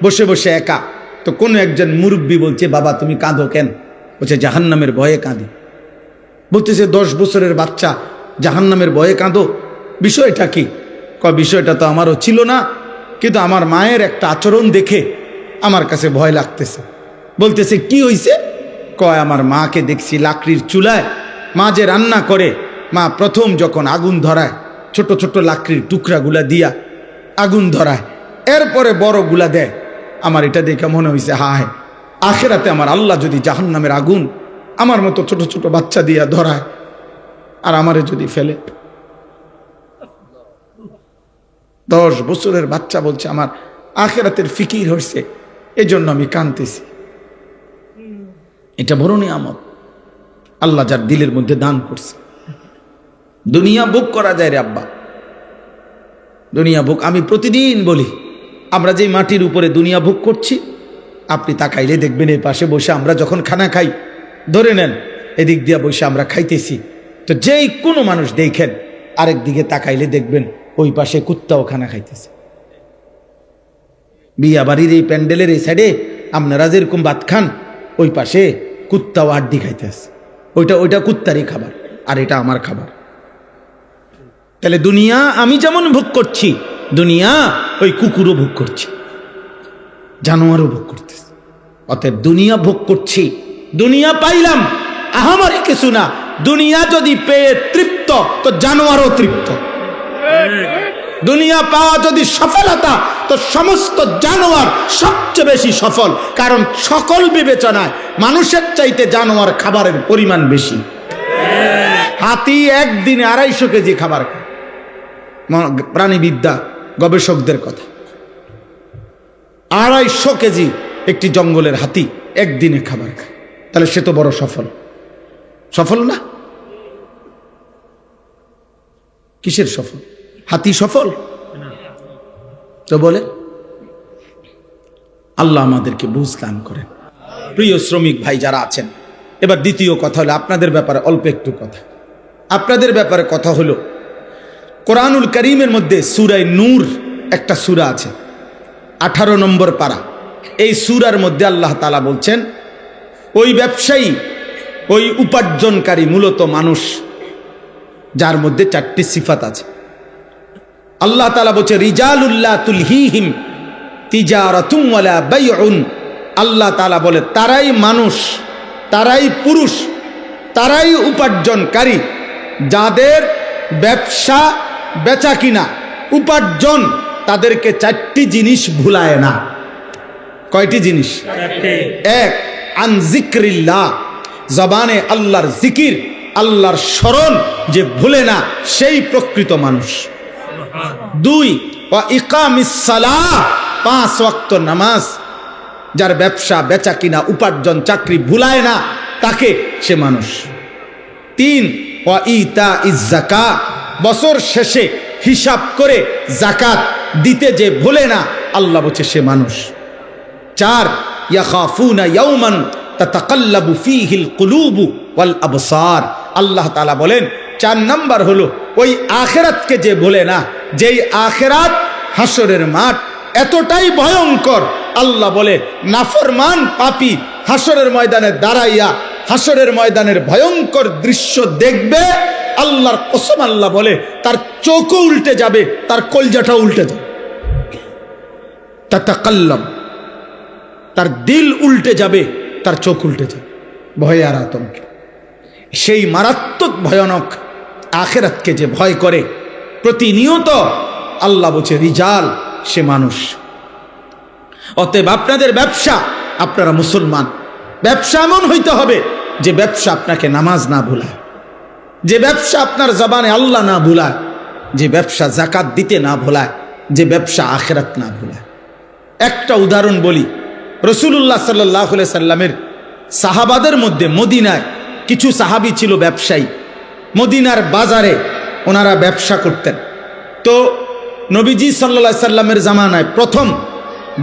বসে বসে একা। তো কোনো একজন মুরব্বী বলছে, বাবা তুমি কাঁদো কেন? বলছে জাহান্নামের ভয়ে কাঁদি। বলতেছে 10 বছরের বাচ্চা, জাহান্নামের ভয়ে কাঁদো, বিষয়টা কি? বিষয়টা তো আমারও ছিল না, কিন্তু আমার মায়ের একটা আচরণ দেখে আমার কাছে ভয় লাগতেছে। বলতেছে কি হইছে? আমার মাকে দেখছি লাকড়ির চুলায়, মা যে রান্না করে, মা প্রথম যখন আগুন ধরায় ছোট ছোট লাকড়ির টুকরাগুলা দিয়া আগুন ধরায়, এরপরে বড়গুলা দেয়। আমার এটা দেখে মনে হয়েছে, হায় আখিরাতে আমার আল্লাহ যদি জাহান্নামের আগুন আমার মতো ছোট ছোট বাচ্চা দিয়া ধরায় আর আমারে যদি ফেলে। 10 বছরের বাচ্চা বলছে আমার আখিরাতের ফিকির হয়েছে, এজন্য আমি কাঁদতেছি। এটা বড় নিয়ামত আল্লাহ যার দিলের মধ্যে দান করছে। দুনিয়া ভোগ করা যায় রে আব্বা, দুনিয়া ভোগ। আমি প্রতিদিন বলি, আমরা যে মাটির উপরে দুনিয়া ভোগ করছি, আপনি তাকাইলে দেখবেন এই পাশে বসে আমরা যখন খানা খাই, ধরে নেন এদিক দিয়ে বসে আমরা খাইতেছি, তো যেই কোনো মানুষ দেখেন আরেক দিকে তাকাইলে দেখবেন ওই পাশে কুত্তাও খানা খাইতেছে। বিয়া বাড়ির এই প্যান্ডেলের এই সাইডে আপনারা যেরকম ভাত খান, ওই পাশে কুত্তাও আড্ডি খাইতেছে। ওইটা কুত্তারই খাবার আর এটা আমার খাবার। তাহলে দুনিয়া আমি যেমন ভোগ করছি, দুনিয়া ওই কুকুরও ভোগ করছে, জানোয়ারও ভোগ করতেছে। অতএব দুনিয়া ভোগ করছি, দুনিয়া পাইলাম, আহামরি কিছু না। দুনিয়া যদি পেয়ে তৃপ্ত, তো জানোয়ারও তৃপ্ত। দুনিয়া পাওয়া যদি সফলতা, তো সমস্ত জানোয়ার সবচেয়ে বেশি সফল। কারণ সকল বিবেচনায় মানুষের চাইতে জানোয়ার খাবারের পরিমাণ বেশি। হাতি একদিনে 250 কেজি খাবার খায়, প্রাণীবিদ্যা গবেষকদের কথা। 250 কেজি একটি জঙ্গলের হাতি একদিনে খাবার খায়, তাহলে সে তো বড় সফল। সফল না? কিসের সফল? হাতি সফল তো বলে? আল্লাহ আমাদেরকে বুঝ দান করেন। প্রিয় শ্রমিক ভাই যারা আছেন, এবার দ্বিতীয় কথা হলো আপনাদের ব্যাপারে অল্প একটু কথা। আপনাদের ব্যাপারে কথা হলো, কোরআনুল কারীমের মধ্যে সূরা নূর একটা সূরা আছে, 18 নম্বর পারা। এই সূরার মধ্যে আল্লাহ তাআলা বলছেন, ওই ব্যবসায়ী, ওই উপার্জনকারী মূলত মানুষ যার মধ্যে 4টি সিফাত আছে। আল্লাহ তাআলা বলছে, রিজালুল্লাহ তুলহিহিম তিজারাতুন ওয়ালা বাইউন। আল্লাহ তাআলা বলে তারাই মানুষ, তারাই পুরুষ, তারাই উপার্জনকারী, যাদের ব্যবসা বেচা কিনা উপার্জন তাদেরকে 4টি জিনিস ভুলায় না। কয়টি জিনিস? 1, আন যিকরিল্লাহ, জবানে আল্লাহর জিকির, আল্লাহর স্মরণ যে ভুলে না, সেই প্রকৃত মানুষ। 2, ওয়া ইকামিস সালাহ, 5 ওয়াক্ত নামাজ, যার ব্যবসা বেচা কিনা উপার্জন চাকরি ভুলায় না, তাকে সে মানুষ। 3, ওয়া ইতাইজ যাকাত, বছর শেষে হিসাব করে যাকাত দিতে যে ভুলে না, আল্লাহ বলছে সে মানুষ। 4, ইয়াখাফুনা ইয়াওমান তাতাকাল্লাবু ফীহিল কুলুবু ওয়াল আবসার, আল্লাহ তাআলা বলেন 4 নাম্বার হলো ওই আখিরাতকে যে বলে না, যেই আখিরাত হাসরের মাঠ এতটাই ভয়ঙ্কর, আল্লাহ বলে নাফরমান পাপী হাসরের ময়দানে দাঁড়াইয়া হাসরের ময়দানের ভয়ঙ্কর দৃশ্য দেখবে, আল্লাহর কসম আল্লাহ বলে তার চোখও উল্টে যাবে, তার কলজাটাও উল্টে যাবে। তাতাকাল্লাম, তার দিল উল্টে যাবে, তার চোখ উল্টে যাবে ভয়ে আর আতঙ্কে। সেই মারাত্মক ভয়ানক আখিরাতকে যে ভয় করে প্রতিনিয়ত, আল্লাহ বলছে রিজাল, সে মানুষ। অতএব আপনাদের ব্যবসা, আপনারা মুসলমান, ব্যবসা এমন হইতে হবে যে ব্যবসা আপনাকে নামাজ না ভুলায়, যে ব্যবসা আপনার জবানে আল্লাহ না ভুলায়, যে ব্যবসা যাকাত দিতে না ভুলায়, যে ব্যবসা আখিরাত না ভুলায়। একটা উদাহরণ বলি, রাসূলুল্লাহ সাল্লাল্লাহু আলাইহি সাল্লামের সাহাবাদের মধ্যে মদিনায় কিছু সাহাবী ছিল ব্যবসায়ী, মদিনার বাজারে ওনারা ব্যবসা করতেন। তো নবীজি সাল্লাল্লাহু আলাইহি সাল্লামের জামানায় প্রথম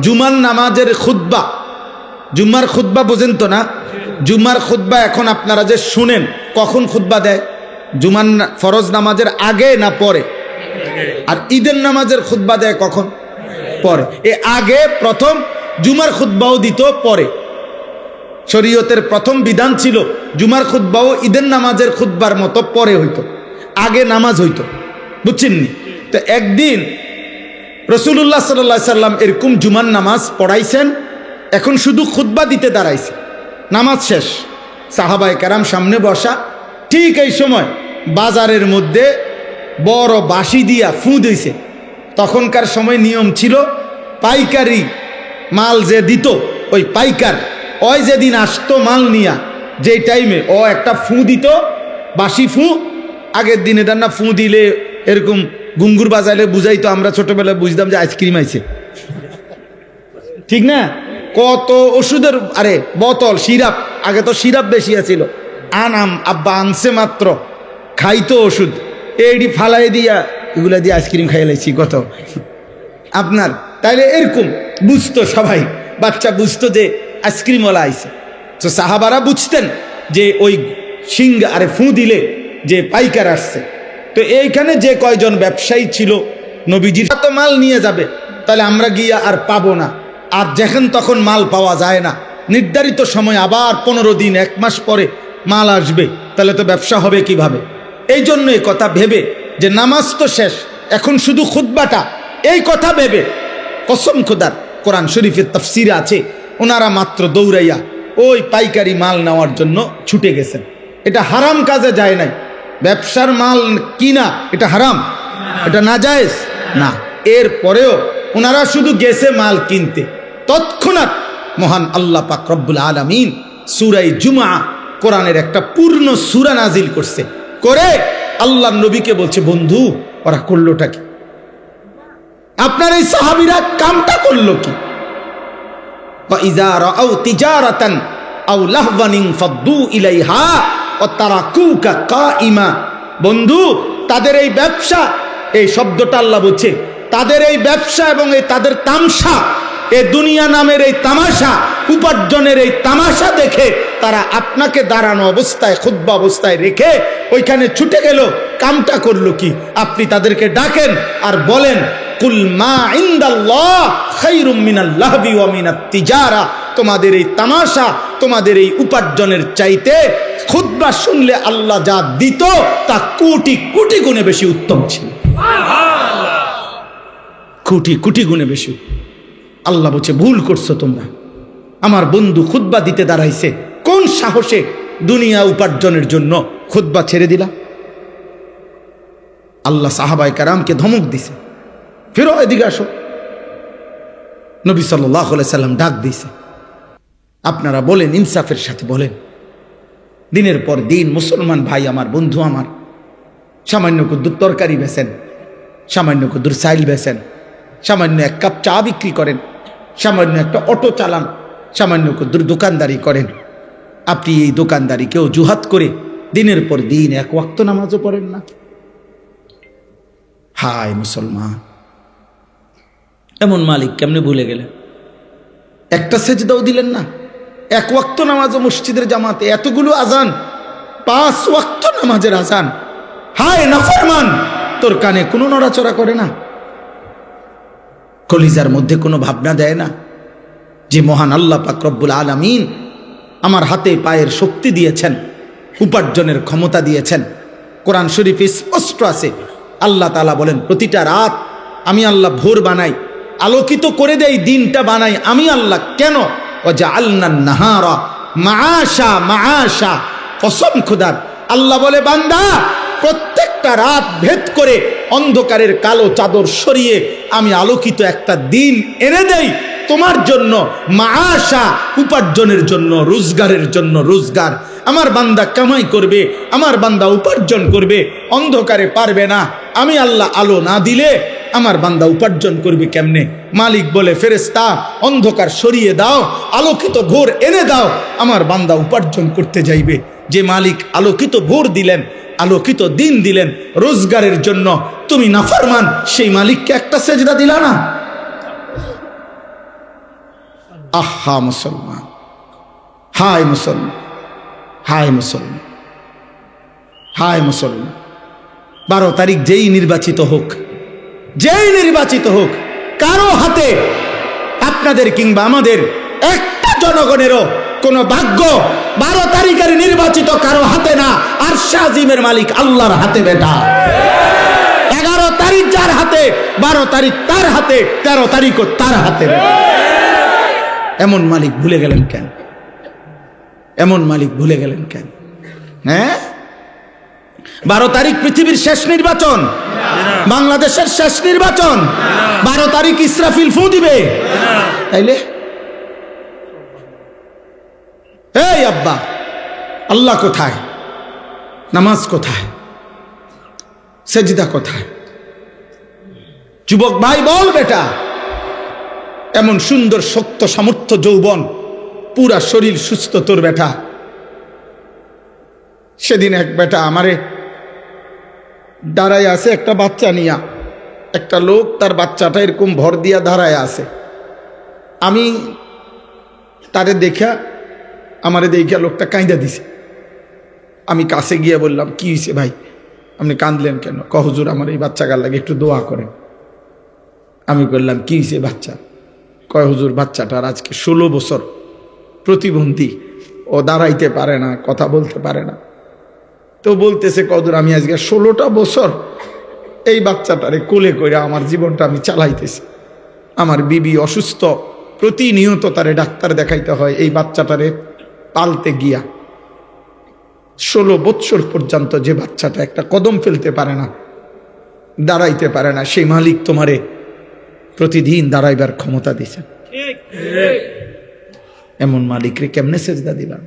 জুমার নামাজের খুতবা, জুম্মার খুতবা বোঝেন তো না? জুম্মার খুতবা এখন আপনারা যে শুনেন, কখন খুতবা দেয়? জুমার ফরজ নামাজের আগে না পরে? আর ঈদের নামাজের খুতবা দেয় কখন? পরে। এ আগে প্রথম জুমার খুতবাও দিত, পরে। শরীয়তের প্রথম বিধান ছিল জুমার খুতবাও ঈদের নামাজের খুতবার মতো পরে হইতো, আগে নামাজ হইতো, বুঝছেননি? তো একদিন রাসূলুল্লাহ সাল্লাল্লাহু আলাইহি সাল্লাম এরকম জুমার নামাজ পড়াইছেন, এখন শুধু খুতবা দিতে দাঁড়াইছে, নামাজ শেষ, সাহাবায়ে কেরাম সামনে বসা। ঠিক এই সময় বাজারের মধ্যে বড় বাঁশি দিয়া ফু দিয়েছে। তখনকার সময় নিয়ম ছিল পাইকারি মাল যে দিত, ওই পাইকার ওই যেদিন আসতো মাল নিয়া, যেই টাইমে ও একটা ফু দিত, বাঁশি ফু। আগের দিনে না ফু দিলে এরকম গুঙ্গুর বাজাইলে বুঝাইতো, আমরা ছোটবেলায় বুঝতাম যে আইসক্রিম আইছে, ঠিক না? কত ওষুধের আরে বোতল, সিরাপ, আগে তো সিরাপ বেশি আছিল, আনাম আব্বা আনছে মাত্র, খাইতো ওষুধ, এইটি ফালাই দিয়া এগুলা দিয়ে আইসক্রিম খাইয়ে লাইছি কত আপনার। তাইলে এরকম বুঝতো সবাই, বাচ্চা বুঝতো যে আইসক্রিমওয়ালা আইছে। তো সাহাবারা বুঝতেন যে ওই আরে ফু দিলে যে পাইকার আসছে। তো এইখানে যে কয়জন ব্যবসায়ী ছিল, নবীজির তো মাল নিয়ে যাবে, তাহলে আমরা গিয়া আর পাবো না, আর যখন তখন মাল পাওয়া যায় না, নির্ধারিত সময় আবার 15 দিন 1 মাস পরে মাল আসবে, তাহলে তো ব্যবসা হবে কিভাবে? এই জন্য এই কথা ভেবে যে নামাজ তো শেষ, এখন শুধু খুতবাটা, এই কথা ভেবে কসম খোদার, কোরআন শরীফের তাফসিরে আছে, ওনারা মাত্র দৌড়াইয়া ওই পাইকারি মাল নেওয়ার জন্য ছুটে গেছেন। এটা হারাম কাজে যায় নাই, ব্যবসার মাল কিনা এটা হারাম, এটা নাজায়েজ না। এর পরেও ওনারা শুধু গেছে মাল কিনতে, তৎক্ষণাৎ মহান আল্লাহ পাক রব্বুল আলামিন সূরা জুমআ, কোরআনের একটা পূর্ণ সূরা নাজিল করছে, করে আল্লাহর নবীকে বলছে, বন্ধু ওরা করলোটা কি? আপনার এই সাহাবীরা কামটা করলো কি? وَإِذَا رَأَوْا تِجَارَةً أَوْ لَهْوًا انفَضُّوا إِلَيْهَا وَتَرَكُوكَ قَائِمًا। বন্ধু, তাদের এই ব্যবসা, এই শব্দটা আল্লাহ বলছে, তাদের এই ব্যবসা এবং এই তাদের তামসা, এই দুনিয়া নামের এই তামাশা, উপার্জনের এই তামাশা দেখে তারা আপনাকে দাঁড়ানো অবস্থায়, খুতবা অবস্থায় রেখে ওইখানে ছুটে গেল। কামটা করলো কি? আপনি তাদেরকে ডাকেন আর বলেন, কুল মা ইনদাল্লাহ খায়রুম মিনাল লাহবি ওয়া মিনাত তিজারা। তোমাদের এই তামাশা, তোমাদের এই উপার্জনের চাইতে খুতবা শুনলে আল্লাহ যা দিত তা কোটি কোটি গুণে বেশি উত্তম ছিল। কোটি কোটি গুণে বেশি। আল্লাহ বলছে, ভুল করছো তোমরা। আমার বন্ধু খুতবা দিতে দাঁড়াইছে, কোন সাহসে দুনিয়া উপার্জনের জন্য খুতবা ছেড়ে দিলা? আল্লাহ সাহাবায়ে কেরামকে ধমক দিছে, ফিরো এদিকে আসো। নবী সাল্লাল্লাহু আলাইহি সাল্লাম ডাক দিয়েছে, আপনারা বলেন, ইনসাফের সাথে বলেন, দিনের পর দিন মুসলমান ভাই আমার, বন্ধু আমার, সামান্য কুদ্দুর তরকারি বেচেন, সামান্য কুদ্দুর চাইল বেচেন, সামান্য 1 কাপ চা বিক্রি করেন, সামান্য একটা অটো চালান, সামান্য কুদ্দুর দোকানদারি করেন। আপনি এই দোকানদারিকে অজুহাত করে দিনের পর দিন 1 ওয়াক্ত নামাজও পড়েন না। হায় মুসলমান, এমন মালিক কেমনে ভুলে গেলেন? একটা সেজদাও দিলেন না, 1 ওয়াক্ত নামাজও মসজিদের জামাতে, এতগুলো আজান, 5 ওয়াক্ত নামাজের আজান, হায় নাফরমান, তোর কানে কোনো নড়াচড়া করে না, কলিজার মধ্যে কোনো ভাবনা দেয় না যে মহান আল্লাহ পাক রব্বুল আলামিন আমার হাতে পায়ের শক্তি দিয়েছেন, উপার্জনের ক্ষমতা দিয়েছেন। কোরআন শরীফে স্পষ্ট আছে, আল্লাহ তাআলা বলেন প্রতিটা রাত আমি আল্লাহ ভোর বানাই, আলোকিত করে দেই, দিনটা বানাই আমি আল্লাহ। কেন? ওয়াজআলনান নাহারা মাআশা, মাআশা, কসম খোদার। আল্লাহ বলে বান্দা প্রত্যেকটা রাত ভেদ করে অন্ধকারের কালো চাদর সরিয়ে আমি আলোকিত একটা দিন এনে দেই তোমার জন্য, মাআশা, উপার্জনের জন্য, রোজগারের জন্য রোজগার। আমার বান্দা কামাই করবে, আমার বান্দা উপার্জন করবে, অন্ধকারে পারবে না। আমি আল্লাহ আলো না দিলে আমার বান্দা উপার্জন করবে কেমনে? মালিক বলে ফেরেশতা অন্ধকার সরিয়ে দাও, আলোকিত ভোর এনে দাও, আমার বান্দা উপার্জন করতে যাইবে। যে মালিক আলোকিত ভোর দিলেন, আলোকিত দিন দিলেন রোজগারের জন্য, তুমি নাফরমান সেই মালিককে একটা সেজদা দিলা না। আহা মুসলমান, হায় মুসলমান, হায় মুসলমান, হায় মুসলমান। 12 তারিখ যেই নির্বাচিত হোক, যেই নির্বাচিত হোক, কারো হাতে আপনাদের কিংবা আমাদের একটা জনগণেরও কোন ভাগ্য 12 তারিখের নির্বাচিত কারো হাতে না, আরশে আজিমের মালিক আল্লাহর হাতে বেটা। 11 তারিখ যার হাতে, 12 তারিখ তার হাতে, 13 তারিখও তার হাতে। এমন মালিক ভুলে গেলেন কেন? এমন মালিক ভুলে গেলেন কেন? হ্যাঁ, 12 তারিখ পৃথিবীর শেষ নির্বাচন, বাংলাদেশের শেষ নির্বাচন। 12 তারিখ ইসরাফিল ফু দিবে, তাইলে এই আব্বা, আল্লাহ কোথায়? নামাজ কোথায়? সেজদা কোথায়? যুবক ভাই বল বেটা, এমন সুন্দর শক্ত সামর্থ্য যৌবন, পুরা শরীর সুস্থ তোর বেটা। সেদিন এক বেটা আমারে দাঁড়ায় আছে, একটা বাচ্চা নিয়া, একটা লোক তার বাচ্চাটা এরকম ভর দিয়া দাঁড়ায় আছে। আমি তারে দেখা, আমারে দেখা লোকটা কাঁদা দিছে। আমি কাছে গিয়ে বললাম, কি হয়েছে ভাই, আপনি কাঁদলেন কেন? হুজুর আমার এই বাচ্চা গাল লাগে, একটু দোয়া করেন। আমি বললাম কি হয়েছে বাচ্চা? কয় হুজুর বাচ্চাটার আজকে 16 বছর, প্রতিবন্ধী, ও দাঁড়াইতে পারে না, কথা বলতে পারে না। তো বলতেছে কদুর আমি আজকে 16টা বছর এই বাচ্চাটারে কোলে করে আমার জীবনটা আমি চালাইতেছি। আমার বিবি অসুস্থ, প্রতিনিয়ত তারে ডাক্তার দেখাইতে হয় এই বাচ্চাটারে পালতে গিয়া। 16 বছর পর্যন্ত যে বাচ্চাটা একটা কদম ফেলতে পারে না, দাঁড়াইতে পারে না, সেই মালিক তোমারে প্রতিদিন দাঁড়াইবার ক্ষমতা দিছে। এমন মালিকরে কেমনে সেজদা দিলাম?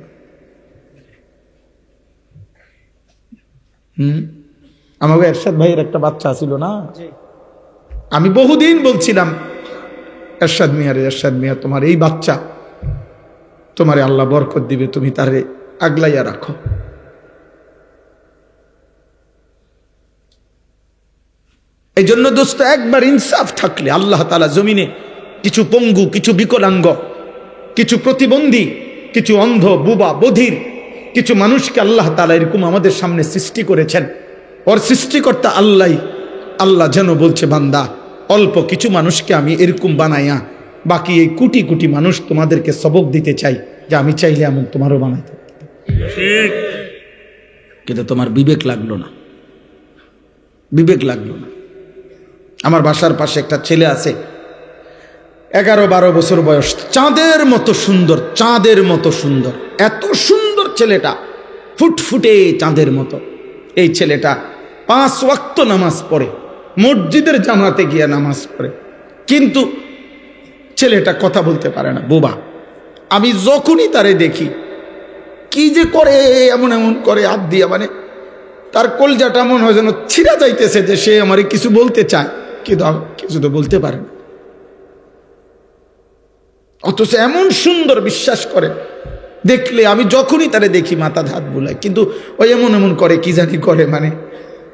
আমাকে এরশাদ ভাইয়ের একটা বাচ্চা ছিল না, আমি বহুদিন বলছিলাম এরশাদ মিয়ারে, এরশাদ মিয়া তোমার এই বাচ্চা, তোমারে আল্লাহ বরকত দিবে, তুমি তারে আগলাইয়া রাখো। এই জন্য দোস্ত, একবার ইনসাফ থাকলে আল্লাহ তাআলা জমিনে কিছু পঙ্গু, কিছু বিকলাঙ্গ, কিছু প্রতিবন্ধী, কিছু অন্ধ, বুবা, বধির কিছু মানুষকে আল্লাহ তাআলা এরকম আমাদের সামনে সৃষ্টি করেছেন। ওর সৃষ্টিকর্তা আল্লাহ যেন বলছে, বান্দা অল্প কিছু মানুষকে আমি এরকম বানাইয়া বাকি এই কোটি কোটি মানুষ তোমাদেরকে সবক দিতে চাই যে আমি চাইলে এমন তোমারও বানাইতে। কিন্তু তোমার বিবেক লাগলো না, বিবেক লাগলো না। আমার বাসার পাশে একটা ছেলে আছে, 11-12 বছর বয়স, চাঁদের মতো সুন্দর, চাঁদের মতো সুন্দর, এত সুন্দর ছেলেটা, ফুটফুটে চাঁদের মতো। এই ছেলেটা 5 ওয়াক্ত নামাজ পড়ে, মসজিদের জামাতে গিয়ে নামাজ পড়ে, কিন্তু ছেলেটা কথা বলতে পারে না, বোবা। আমি যখনই তারে দেখি কি যে করে, এমন এমন করে হাত দিয়া, মানে তার কলজাটা মনে হয় যেন ছিঁড়া যাইতেছে যে সে আমারে কিছু বলতে চায়, কিন্তু কিছু তো বলতে পারে না। অথচ এমন সুন্দর, বিশ্বাস করে দেখলে আমি যখনই তারে দেখি মাথা হাত বুলাই, কিন্তু ওই এমন এমন করে, কি জানি করে, মানে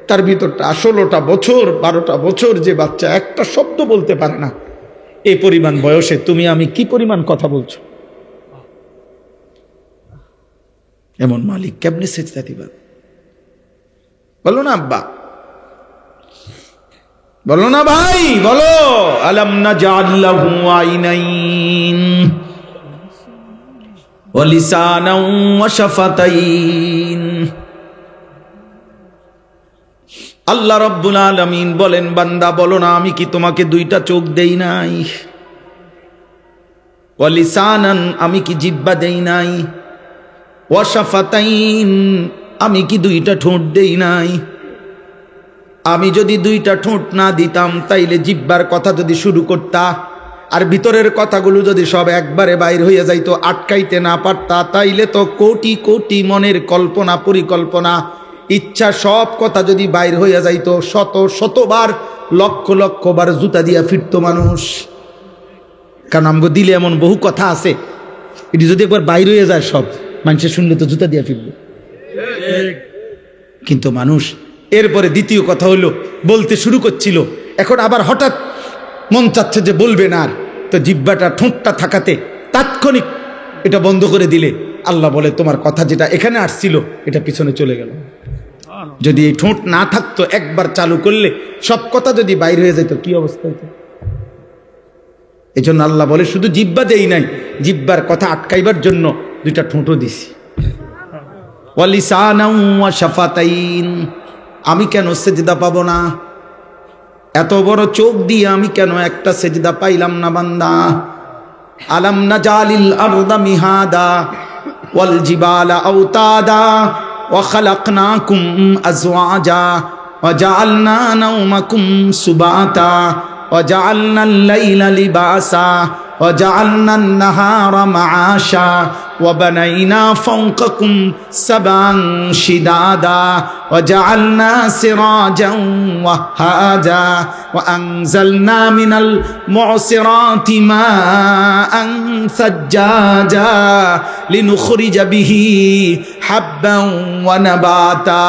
তার ভিতরটা 16টা বছর 12টা বছর যে বাচ্চা একটা শব্দ বলতে পারে না, এই পরিমাণ বয়সে তুমি আমি কি পরিমাণ কথা বলছো? এমন মালিক কেমনে সেজদা দিবা? বলো না আব্বা, বলো না ভাই, বলো। আলাম নাজআল লাহু আইনাইন ওয়া লিসানান ওয়া শাফাতাইন। আল্লাহ রাব্বুল আলামিন বলেন, বান্দা বলো না আমি কি তোমাকে দুইটা চোখ দেই নাই? ওয়া লিসানান, আমি কি জিহ্বা দেই নাই? ওয়া শাফাতাইন, আমি কি দুইটা ঠোঁট দেই নাই? আমি যদি দুইটা ঠোঁট না দিতাম, তাইলে জিহ্বার কথা যদি শুরু করতা আর ভিতরের কথাগুলো যদি সব একবারে বাইর হইয়া যাইতো, আটকাইতে না পারতা, তাইলে তো কোটি কোটি মনের কল্পনা পরিকল্পনা ইচ্ছা সব কথা যদি বাইর হইয়া যাইতো, শত শতবার লক্ষ লক্ষ বার জুতা দিয়া ফিরতো মানুষ। কারণ আমগো দিলে এমন বহু কথা আছে, এটি যদি একবার বাইর হয়ে যায় সব, মানুষের শুনলে তো জুতা দিয়া ফিরবে। কিন্তু মানুষ এরপরে দ্বিতীয় কথা হইল, বলতে শুরু করছিল, এখন আবার হঠাৎ মন চাচ্ছে যে বলবে না, আর তো জিহ্বাটা ঠোঁটটা থাকাতে তাৎক্ষণিক এটা বন্ধ করে দিলে আল্লাহ বলে তোমার কথা যেটা এখানে আসছিল এটা পিছনে চলে গেল। যদি এই ঠোঁট না থাকতো, একবার চালু করলে সব কথা যদি বাইর হয়ে যেত, কি অবস্থা হতো? এই জন্য আল্লাহ বলে শুধু জিহ্বা দেই নাই, জিহ্বার কথা আটকাইবার জন্য দুইটা ঠোঁটও দিছি। ওয়া লিসানান ওয়া শাফাতাইন, আমি কেন সেজদা পাবো না? এত বড় চোখ দিয়ে আমি কেন একটা সেজদা পাইলাম না বান্দা? আলাম নাজালিল আরদা মিহাদা ওয়াল জিবালা আওতাদা ওয়া খালাকনাকুম আজওয়াজা ওয়া জাআলনা নাওমাকুম সুবাতা ওয়া জাআলনাল লাইলা লিবাসা ওয়া জাআলনান নাহারা মাআশা ওয়া বানাইনা ফাওকাকুম সাবান শিদাদা ওয়া জাআলনা সিরাজান ওয়াহাজা ওয়া আনজালনা মিনাল মু'সিরাতি মাআন সাজ্জাজা লিনুখরিজা বিহি হাব্বান ওয়া নাবাতা।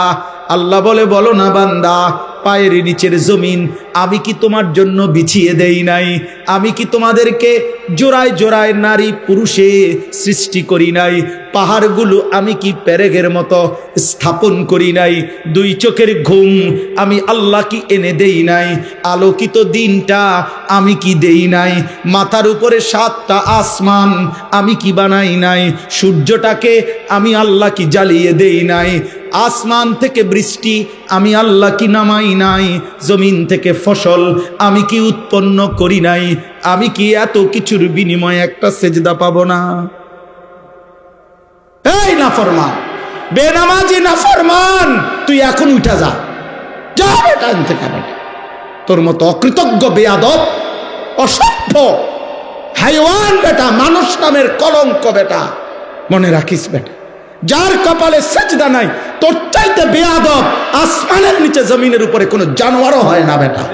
আল্লাহ বলে, বলো না বান্দা, পায়ের নিচের জমিন আমি কি তোমার জন্য বিছিয়ে দেই নাই? আমি কি তোমাদেরকে জোড়ায় জোড়ায় নারী পুরুষে সৃষ্টি করি নাই? পাহাড়গুলো আমি কি পেরেকের মতো স্থাপন করি নাই? দুই চোখের ঘুম আমি আল্লাহ কি এনে দেই নাই? আলোকিত দিনটা আমি কি দেই নাই? মাথার উপরে 7টা আসমান আমি কি বানাই নাই? সূর্যটাকে আমি আল্লাহ কি জ্বালিয়ে দেই নাই? আসমান থেকে বৃষ্টি আমি আল্লাহ কি নামাই নাই? জমিন থেকে ফসল আমি কি উৎপন্ন করি নাই? আমি কি এত কিছুর বিনিময়ে একটা সেজদা পাবো না? এই নাফরমান, বেনামাজি নাফরমান, তুই এখন উঠা যা, যা বেটা এখান থেকে বেটা। তোর মতো অকৃতজ্ঞ বেয়াদব অসভ্য হাইওয়ান বেটা, মানুষ নামের কলঙ্ক বেটা, মনে রাখিস বেটা, যার কপালে সেজদা নাই তোর চাইতে বেয়াদব আসমানের নিচে জমিনের উপরে কোনো জানোয়ারও হয় না বেটা।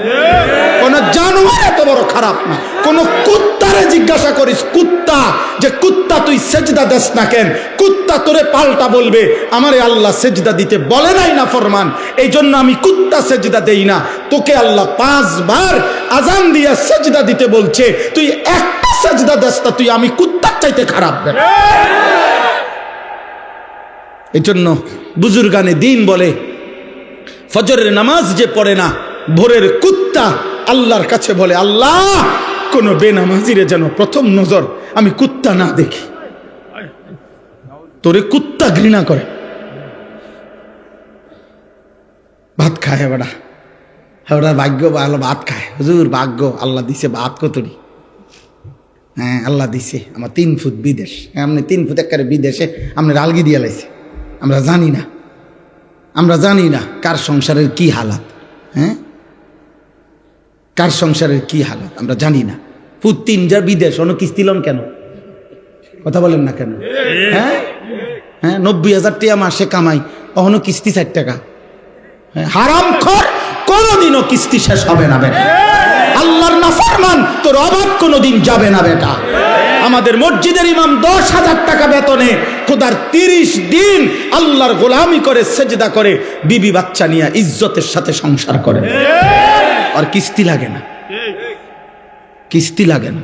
কোন জানোয়ার এত বড় খারাপ না। কোন কুত্তারে জিজ্ঞাসা করিস, কুত্তা, যে কুত্তা তুই সেজদা দেস না কেন? কুত্তা তোরে পাল্টা বলবে আমারে আল্লাহ সেজদা দিতে বলে নাই না ফরমান, এই জন্য আমি কুত্তা সেজদা দেই না। তোকে আল্লাহ 5 বার আজান দিয়া সেজদা দিতে বলছে, তুই একটা সেজদা দেস না, তুই আমি কুত্তার চাইতে খারাপ বেটা। এই জন্য বুজুর্গানে দিন বলে, ফজরের নামাজ যে পড়ে না, ভোরের কুত্তা আল্লাহর কাছে বলে, আল্লাহ কোন বেনামাজিরে যেন প্রথম নজর আমি কুত্তা না দেখি। তোরে কুত্তা ঘৃণা করে। ভাত খায় বেড়া, হ্যাঁ ভাগ্য ভালো ভাত খায়, হুজুর ভাগ্য আল্লাহ দিছে ভাত কতরি। হ্যাঁ আল্লাহ দিছে, আমার 3 ফুট বিদেশ, আপনি 3 ফুট একেবারে বিদেশে আপনার আলগি দিয়ে লাইছে। আমরা জানি না, আমরা জানি না কার সংসারের কি হালাত। হ্যাঁ, কার সংসারের কি হালাত আমরা জানি না। ফুট 3 যা বিদেশ, অন্য কিস্তি লন কেন? কথা বলেন না কেন? হ্যাঁ হ্যাঁ, 90,000 টাকা মাসে কামাই, অহনো কিস্তি 60 টাকা। হারামখোর, কোনোদিনও কিস্তি শেষ হবে না বেটা। আল্লাহর নাফরমান, তোর অভাব কোনোদিন যাবে না বেটা। আমাদের মসজিদের ইমাম 10,000 টাকা বেতনে খোদার 30 দিন আল্লাহর গোলামি করে, সেজদা করে, বিবি বাচ্চা নিয়ে ইজ্জতের সাথে সংসার করে, আর কিস্তি লাগে না, কিস্তি লাগে না।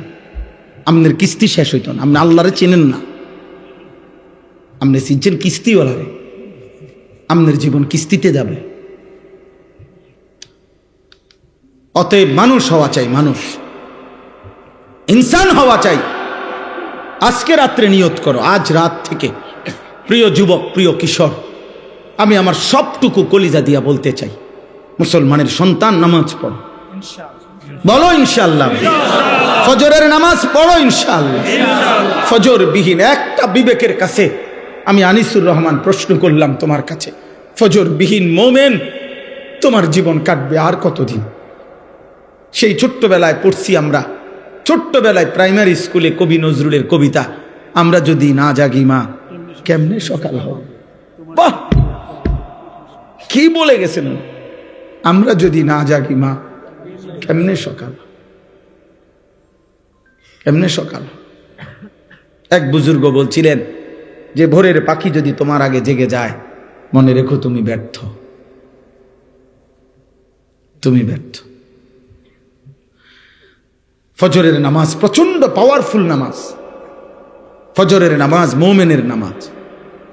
আপনার কিস্তি শেষ হইতো না, আপনি আল্লাহরে চেনেন না। আপনি চিনছেন কিস্তিওয়ালারে, আপনার জীবন কিস্তিতে যাবে। অতএব মানুষ হওয়া চাই, মানুষ ইনসান হওয়া চাই। আজকে রাত্রে নিয়ত করো, আজ রাত থেকে প্রিয় যুবক, প্রিয় কিশোর, আমি আমার সবটুকু কলিজা দিয়া বলতে চাই, মুসলমানের সন্তান নামাজ পড়ো, বলো ইনশাআল্লাহ। ফজরের নামাজ পড়ো ইনশাআল্লাহ। ফজর বিহীন একটা বিবেকের কাছে আমি আনিসুর রহমান প্রশ্ন করলাম তোমার কাছে, ফজর বিহীন মোমেন তোমার জীবন কাটবে আর কতদিন? সেই ছোট্টবেলায় পড়ছি আমরা, ছোট্টবেলায় প্রাইমারি স্কুলে কবি নজরুলের কবিতা, আমরা যদি না জাগি মা কেমনে সকাল হবে। বাহ, কি বলে গেছেন, আমরা যদি না জাগি মা কেমনে সকাল, কেমনে সকাল। এক বুজুর্গ বলছিলেন যে ভোরের পাখি যদি তোমার আগে জেগে যায়, মনে রেখো তুমি ব্যর্থ, তুমি ব্যর্থ। ফজরের নামাজ প্রচন্ড পাওয়ারফুল নামাজ। ফজরের নামাজ মোমেনের নামাজ।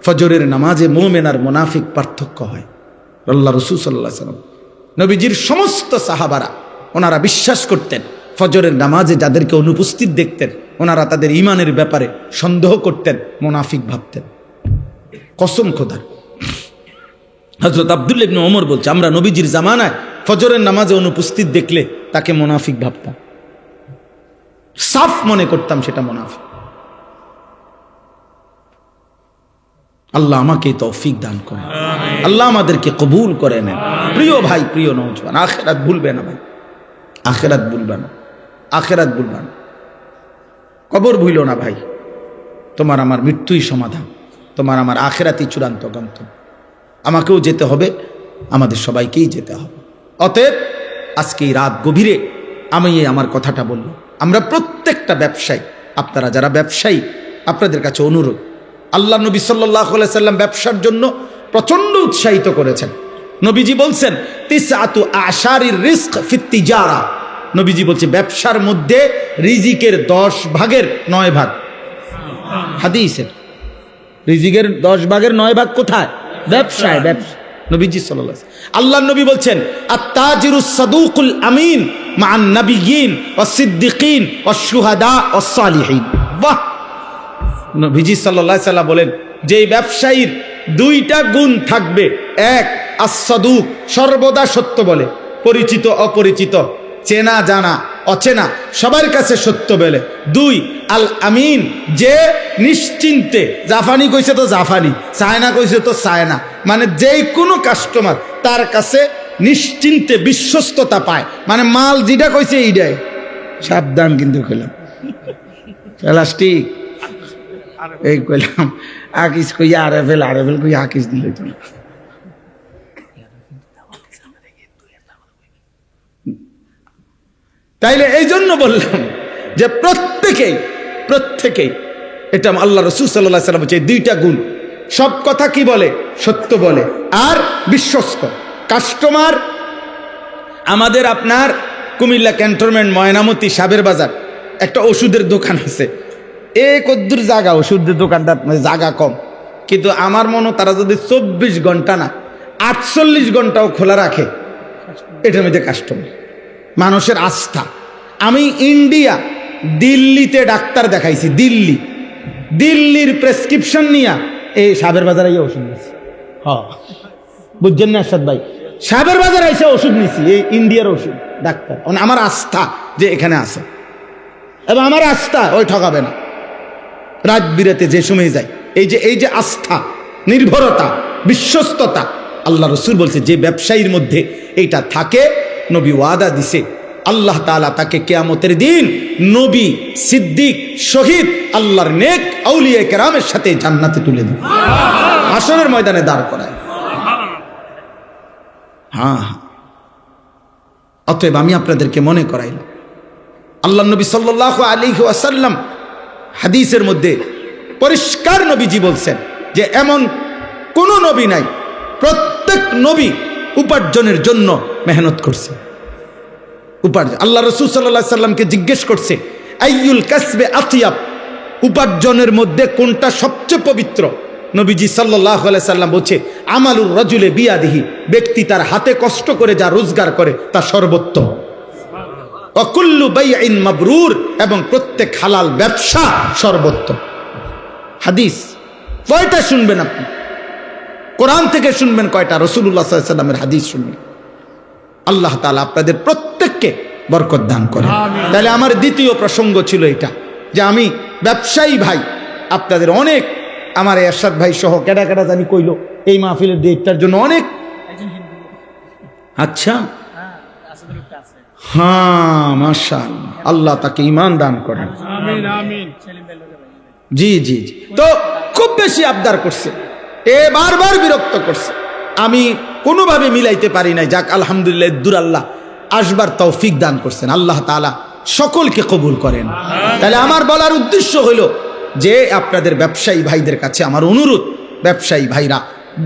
ফজরের নামাজে মোমেন আর মুনাফিক পার্থক্য হয়। আল্লাহ রাসূল সাল্লাল্লাহু আলাইহি ওয়াসাল্লাম, নবীজির সমস্ত সাহাবারা ওনারা বিশ্বাস করতেন, ফজরের নামাজে যাদেরকে অনুপস্থিত দেখতেন ওনারা তাদের ঈমানের ব্যাপারে সন্দেহ করতেন, মুনাফিক ভাবতেন। কসম খোদার, হযরত আব্দুল্লাহ ইবনে ওমর বলছে, আমরা নবীজির জামানায় ফজরের নামাজে অনুপস্থিত দেখলে তাকে মুনাফিক ভাবতাম, সাফ মনে করতাম সেটা মুনাফিক। আল্লাহ আমাকে তৌফিক দান করেন, আল্লাহ আমাদেরকে কবুল করে নেন। প্রিয় ভাই, প্রিয় নওজওয়ান, আখিরাত ভুলবে না ভাই, আখিরাত ভুলবে না, আখিরাত ভুলবে না, কবর ভুলো না ভাই। তোমার আমার মৃত্যুই সমাধান, তোমার আমার আখিরাতই চূড়ান্ত গন্তব্য। আমাকেও যেতে হবে, আমাদের সবাইকেই যেতে হবে। অতএব আজকে এই রাত গভীরে আমি আমার কথাটা বললাম। আমরা প্রত্যেকটা ব্যবসায়ী, আপনারা যারা ব্যবসায়ী, আপনাদের কাছে অনুরোধ, আল্লাহ নবী সাল্লাল্লাহু আলাইহি সাল্লাম ব্যবসার জন্য প্রচন্ড উৎসাহিত করেছেন। নবীজি বলছেন তিসআতু আশারির রিজক ফিত তিজারা, নবীজি বলছে ব্যবসার মধ্যে রিজিকের 10 ভাগের 9 ভাগ, হাদিসের রিজিকের 10 ভাগের 9 ভাগ কোথায়? ব্যবসায়। ব্যবসা নবীজি সাল্লাল্লাহু আলাইহি ওয়াসাল্লাম, আল্লাহর নবী বলছেন আত-তাজিরুস সাদুকুল আমিন মা'আন নাবিয়্যিন ওয়াস সিদ্দিকিন ওয়াস শুহাদা ওয়াস সালিহিন। বাহ, নবীজি সাল্লাল্লাহু আলাইহি ওয়াসাল্লাম বলেন যে ব্যবসায়ীর 2টা গুণ থাকবে, এক আস-সাদুক, সর্বদা সত্য বলে, পরিচিত অপরিচিত, চেনা জানা অচেনা সবার কাছে সত্য বলে। 2 আল আমিন, যে নিশ্চিন্তে, জাফানি কইছে তো জাফানি, চায়না কইছে তো চায়না, মানে যেই কোনো কাস্টমার তার কাছে নিশ্চিন্তে বিশ্বস্ততা পায়, মানে মাল যেটা কইছে এইটাই। সাবধান কিন্তু কইলাম, প্লাস্টিক এই কইলাম, আকিস কইয়া আরেফেল, আরেফেল কইয়া আকিস দিল তো না। তাইলে এই জন্য বললাম যে প্রত্যেকেই এটা আল্লাহ রাসূল সাল্লাল্লাহু আলাইহি ওয়াসাল্লাম, যে 2টা গুণ, সব কথা কি বলে? সত্য বলে আর বিশ্বস্ত। কাস্টমার আমাদের আপনার কুমিল্লা ক্যান্টনমেন্ট ময়নামতি সাবের বাজার একটা ওষুধের দোকান আছে, কদ্দুর জায়গা, ওষুধের দোকানটা জায়গা কম, কিন্তু আমার মনে তারা যদি 24 ঘন্টা না 48 ঘন্টাও খোলা রাখে, এটার মধ্যে কাস্টমার, মানুষের আস্থা। আমি ইন্ডিয়া দিল্লিতে ডাক্তার দেখাইছি, দিল্লির প্রেসক্রিপশন নিয়ে এই সাবের বাজারে ওষুধ নিয়েছি। হ্যাঁ, বুঝছেন না আরশাদ ভাই, সাবের বাজারে এসে ওষুধ নিয়েছি, এই ইন্ডিয়ার ওষুধ ডাক্তার। আমার আস্থা যে এখানে আছে, এবং আমার আস্থা ওই ঠকাবে না। রাত বিরাতে যে সময় যাই, এই যে আস্থা, নির্ভরতা, বিশ্বস্ততা, আল্লাহ রাসূল বলছে যে ব্যবসায়ীর মধ্যে এইটা থাকে, নবী ওয়াদা দিছে আল্লাহ তাআলা তাকে কিয়ামতের দিন নবী, সিদ্দিক, শহীদ, আল্লাহর নেক আউলিয়া কেরামের সাথে জান্নাতে তুলে দেবে, হাশরের ময়দানে দাঁড় করায়। হ্যাঁ, অতএব আমি আপনাদেরকে মনে করাইলাম, আল্লাহ নবী সাল্লাল্লাহু আলাইহি ওয়াসাল্লাম হাদিসের মধ্যে পরিষ্কার নবীজি বলছেন যে এমন কোন নবী নাই, প্রত্যেক নবী উপার্জনের জন্য মেহনত করছে। উপার্জন, আল্লাহ রাসূল সাল্লাল্লাহু আলাইহি সাল্লামকে জিজ্ঞেস করছে আইয়ুল কাসবে আতিয়াব, উপার্জনের মধ্যে কোনটা সবচেয়ে পবিত্র? নবীজি সাল্লাল্লাহু আলাইহি সাল্লাম বলছে, আমালুর রাজুলে বিয়াদিহি, ব্যক্তি তার হাতে কষ্ট করে যা রোজগার করে তা সর্বোত্তম। ওয়া কুল্লু বাইইন মাবরুর, এবং প্রত্যেক হালাল ব্যবসা সর্বোত্তম। হাদিস কয়টা শুনবেন আপনি? কোরআন থেকে শুনবেন কয়টা? রাসূলুল্লাহ সাল্লাল্লাহু আলাইহি সাল্লামের হাদিস শুনবেন। আল্লাহ তাআলা আপনাদের প্রত্যেককে বরকত দান করেন। তাহলে আমার দ্বিতীয় প্রসঙ্গ ছিল এটা, যে আমি ব্যবসায়ী ভাই আপনাদের অনেক, আমার এরশাদ ভাই সহ কেডা কেডা জানি কইলো এই মাহফিলের ডেটটার জন্য অনেক। আচ্ছা, হ্যাঁ, মাশাআল্লাহ, আল্লাহ তাকে ঈমান দান করেন। আমিন আমিন। জি জি জি। তো খুব বেশি আবদার করছে, বারবার বিরক্ত করছে, আমি কোনোভাবে মিলাইতে পারি নাই। যাক আলহামদুলিল্লাহ, দূর আল্লাহ আসবার তৌফিক দান করছেন। আল্লাহ তাআলা সকলকে কবুল করেন। তাহলে আমার বলার উদ্দেশ্য হলো যে আপনাদের ব্যবসায়ী ভাইদের কাছে আমার অনুরোধ, ব্যবসায়ী ভাইরা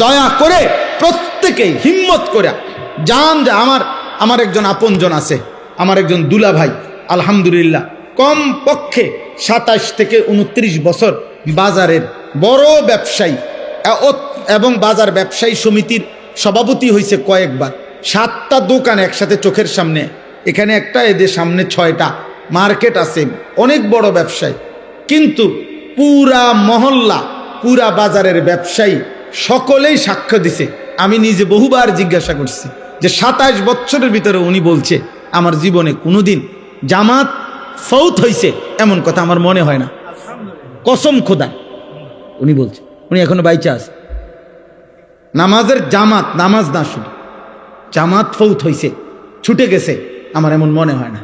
দয়া করে প্রত্যেকেই হিম্মত করে যান। যে আমার একজন আপনজন আছে, আমার একজন দুলা ভাই, আলহামদুলিল্লাহ কম পক্ষে 27 থেকে 29 বছর বাজারের বড় ব্যবসায়ী, এবং বাজার ব্যবসায়ী সমিতির সভাপতি হয়েছে কয়েকবার। 7টা দোকান একসাথে চোখের সামনে, এখানে একটা, এদের সামনে 6টা মার্কেট আছে, অনেক বড় ব্যবসায়ী। কিন্তু পুরা মহল্লা, পুরা বাজারের ব্যবসায়ী সকলেই সাক্ষ্য দিছে। আমি নিজে বহুবার জিজ্ঞাসা করছি যে 27 বছরের ভিতরে উনি বলছে আমার জীবনে কোনোদিন জামাত ফৌত হয়েছে এমন কথা আমার মনে হয় না, কসম খোদা। উনি বলছে, উনি এখনো বাইচা আছে। নামাজের জামাত, নামাজ না শুধু জামাত ফৌত হয়েছে, ছুটে গেছে, আমার এমন মনে হয় না।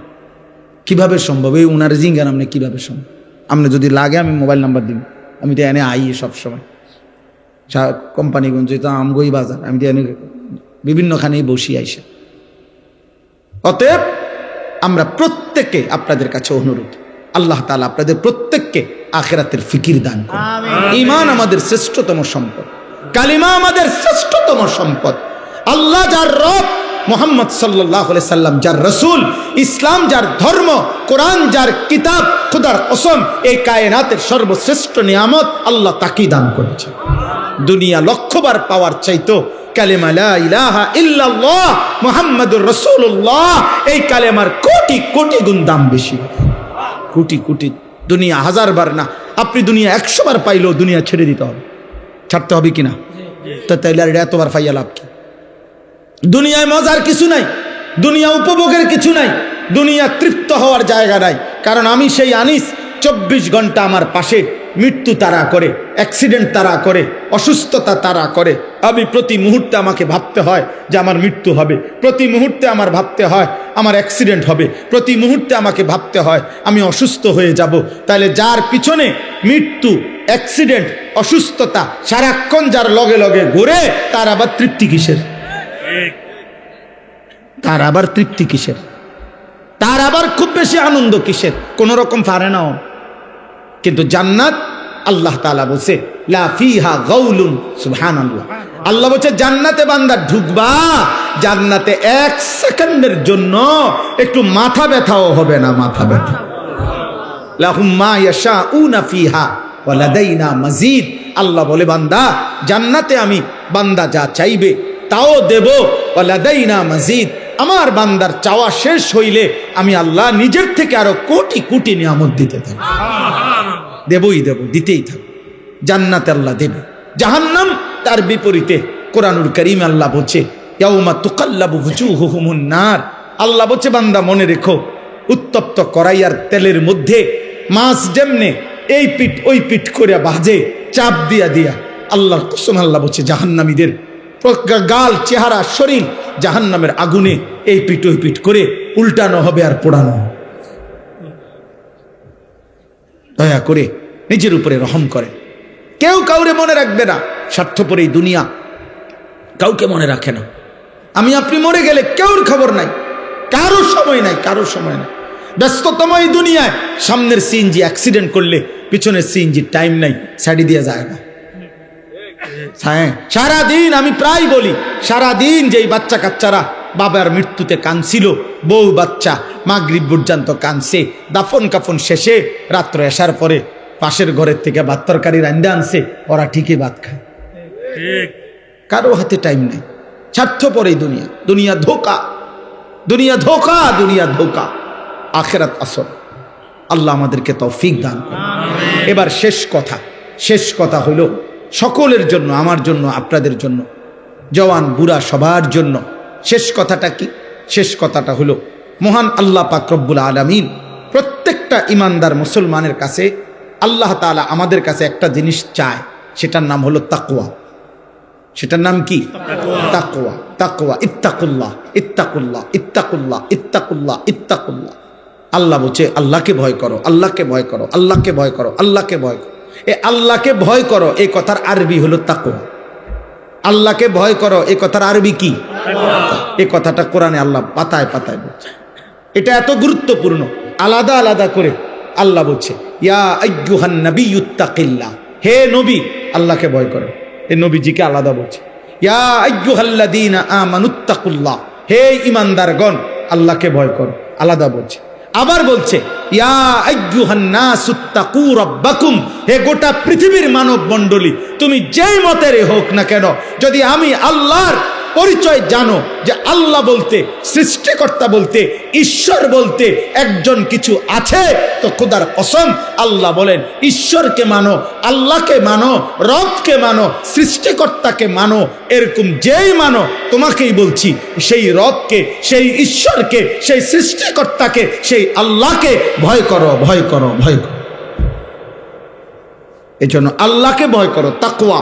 কিভাবে সম্ভব? এই উনার জিঙ্গান আপনি কিভাবে সম্ভব? আপনি যদি লাগে আমি মোবাইল নাম্বার দিন, আমি তো এনে আই সবসময় কোম্পানিগঞ্জ, তো আমগই বাজার, আমি তো এনে বিভিন্নখানেই বসি আইসে। অতএব আমরা প্রত্যেকে আপনাদের কাছে অনুরোধ, আল্লাহ তাআলা আপনাদের প্রত্যেককে আখিরাতের ফিকির দান করুন। ঈমান আমাদের শ্রেষ্ঠতম সম্পদ, কালিমা আমাদের শ্রেষ্ঠতম সম্পদ। আল্লাহ যার রব, মুহাম্মদ সাল্লাল্লাহু আলাইহি সাল্লাম যার রাসূল, ইসলাম যার ধর্ম, কোরআন যার কিতাব, খোদার কসম এই কায়নাতের সর্বশ্রেষ্ঠ নিয়ামত আল্লাহ তাকেই দান করেছে। দুনিয়া লক্ষবার পাওয়ার চাইতো কালেমা লা ইলাহা ইল্লাল্লাহ মুহাম্মাদুর রাসূলুল্লাহ, এই কালেমার কোটি কোটি গুণ দাম বেশি, কোটি কোটি। দুনিয়া 1000 বার না, আপনি দুনিয়া 100 বার পাইলেও দুনিয়া ছেড়ে দিতে হবে, ছাড়তে হবে কিনা? তো তাইলে আর এতবার পাইয়া লাভ কি? দুনিয়ায় মজার কিছু নাই, দুনিয়া উপভোগের কিছু নাই, দুনিয়া তৃপ্ত হওয়ার জায়গা নাই। কারণ আমি সেই আনিস 24 ঘন্টা আমার পাশে মৃত্যু তাড়া করে, অ্যাক্সিডেন্ট তাড়া করে, অসুস্থতা তাড়া করে। আমি প্রতি মুহূর্তে আমাকে ভাবতে হয় যে আমার মৃত্যু হবে, প্রতি মুহূর্তে আমার ভাবতে হয় আমার অ্যাক্সিডেন্ট হবে, প্রতি মুহূর্তে আমাকে ভাবতে হয় আমি অসুস্থ হয়ে যাব। তাহলে যার পিছনে মৃত্যু, অ্যাক্সিডেন্ট, অসুস্থতা সারাক্ষণ যার লগে লগে ঘুরে, তার আবার তৃপ্তি কিসের? তার আবার তৃপ্তি কিসের? তার আবার খুব বেশি আনন্দ কিসের? কোন রকম পারে না। কিন্তু জান্নাত, আল্লাহ তাআলা বলছে লা ফিহা গাউলুন, সুবহানাল্লাহ। আল্লাহ বলছে জান্নাতে বান্দা ঢুকবা, জান্নাতে 1 সেকেন্ডের জন্য একটু মাথা ব্যথাও হবে না, মাথা ব্যথা। লাহুম মা ইয়াশাউনা ফিহা ওয়া লাদাইনা মাজিদ। আল্লাহ বলে বান্দা জান্নাতে আমি বান্দা যা চাইবে তাও দেব, ওয়া লাদাইনা মাজিদ। আমার বান্দার চাওয়া শেষ হইলে আমি আল্লাহ নিজের থেকে আরো কোটি কোটি নিয়ামত দিতে থাকব, দেবই দেব, দিতেই থাকব। জান্নাতে আল্লাহ দেবে। জাহান্নাম তার বিপরীতে। কোরআনুল কারীমে আল্লাহ বলছে ইয়াউমা তুকাল্লাবু ওয়ুজুহুহুমুন নার। আল্লাহ বলছে বান্দা মনে রেখো, উত্তপ্ত কড়াইয়ার তেলের মধ্যে মাছ যেমনে এই পিঠ ওই পিঠ করে ভাজে, চাপ দিয়া দিয়া, আল্লাহর কসম আল্লাহ বলছে জাহান্নামীদের গাল, চেহারা, শরীর জাহান্নামের আগুনে এই পিঠ ওই পিঠ করে উল্টানো হবে আর পোড়ানো। দয়া করে নিজের উপরে রহম করে। কেউ কাউরে মনে রাখবে না, স্বার্থপর এই দুনিয়া কাউকে মনে রাখে না। আমি আপনি মরে গেলে কেউর খবর নাই, কারো সময় নাই, কারো সময় নাই। ব্যস্ততম এই দুনিয়ায় সামনের সিএনজি অ্যাক্সিডেন্ট করলে পিছনের সিএনজি টাইম নাই, ছাড়ি দিয়ে যায় না। হ্যাঁ, সারাদিন আমি প্রায় বলি, সারাদিন যেই বাচ্চা কাচ্চারা বাবার মৃত্যুতে কাঁদছিল, বউ বাচ্চা মাগরিব পর্যন্ত কাঁদছে, দাফন কাফন শেষে রাত্র এসার পরে পাশের ঘরের থেকে ভাত তরকারি রান্দা আনছে, ওরা ঠিকই ভাত খায়। কারো হাতে টাইম নেই, স্বার্থপর এই দুনিয়া। দুনিয়া ধোকা, দুনিয়া ধোকা, দুনিয়া ধোকা, আখিরাত আসল। আল্লাহ আমাদেরকে তৌফিক দান করুন। এবার শেষ কথা হলো সকলের জন্য, আমার জন্য, আপনাদের জন্য, জওয়ান বুড়া সবার জন্য। শেষ কথাটা কি? শেষ কথাটা হলো মহান আল্লাহ পাক রব্বুল আলামিন প্রত্যেকটা ইমানদার মুসলমানের কাছে, আল্লাহ তাআলা আমাদের কাছে একটা জিনিস চায়, সেটার নাম হলো তাকওয়া। সেটার নাম কি? তাকওয়া। তাকওয়া, ইত্তাকুল্লাহ, ইত্তাকুল্লাহ, ইত্তাকুল্লাহ, ইত্তাকুল্লাহ, ইত্তাকুল্লাহ। আল্লাহ বলছে আল্লাহকে ভয় করো, আল্লাহকে ভয় করো, আল্লাহকে ভয় করো, আল্লাহকে ভয় করো। এই আল্লাহকে ভয় করো এই কথার আরবি হলো তাকওয়া। আল্লাহকে ভয় করো এই কথার আরবি কি? এই কথাটা কোরআনে আল্লাহ পাতায় পাতায় বলছে। এটা এত গুরুত্বপূর্ণ, আলাদা আলাদা করে আল্লাহ বলছে ইয়া আইয়ুহান নাবিয়্যুত্তাকিল্লাহ, হে নবী আল্লাহকে ভয় করো। এই নবীজিকে আলাদা বলছে ইয়া আইয়ুহাল্লাযীনা আমানুত্তাকুল্লাহ, হে ঈমানদারগণ আল্লাহকে ভয় করো, আলাদা বলছে। আবার বলছে ইয়া আইয়ুহান নাসুত্তাকু রাব্বাকুম, হে গোটা পৃথিবীর মানব মণ্ডলী তুমি যেই মতেরই হোক না কেন, যদি আমি আল্লাহর পরিচয় জানো যে আল্লাহ বলতে, সৃষ্টিকর্তা বলতে, ঈশ্বর বলতে একজন কিছু আছে, তো খোদার কসম আল্লাহ বলেন ঈশ্বরকে মানো, আল্লাহকে মানো, রবকে মানো, সৃষ্টিকর্তাকে মানো। এরকম যেই মানো, তোমাকেই বলছি সেই রবকে, সেই ঈশ্বরকে, সেই সৃষ্টিকর্তাকে, সেই আল্লাহকে ভয় করো, ভয় করো, ভয় করো। এজন্য আল্লাহকে ভয় করো, তাকওয়া।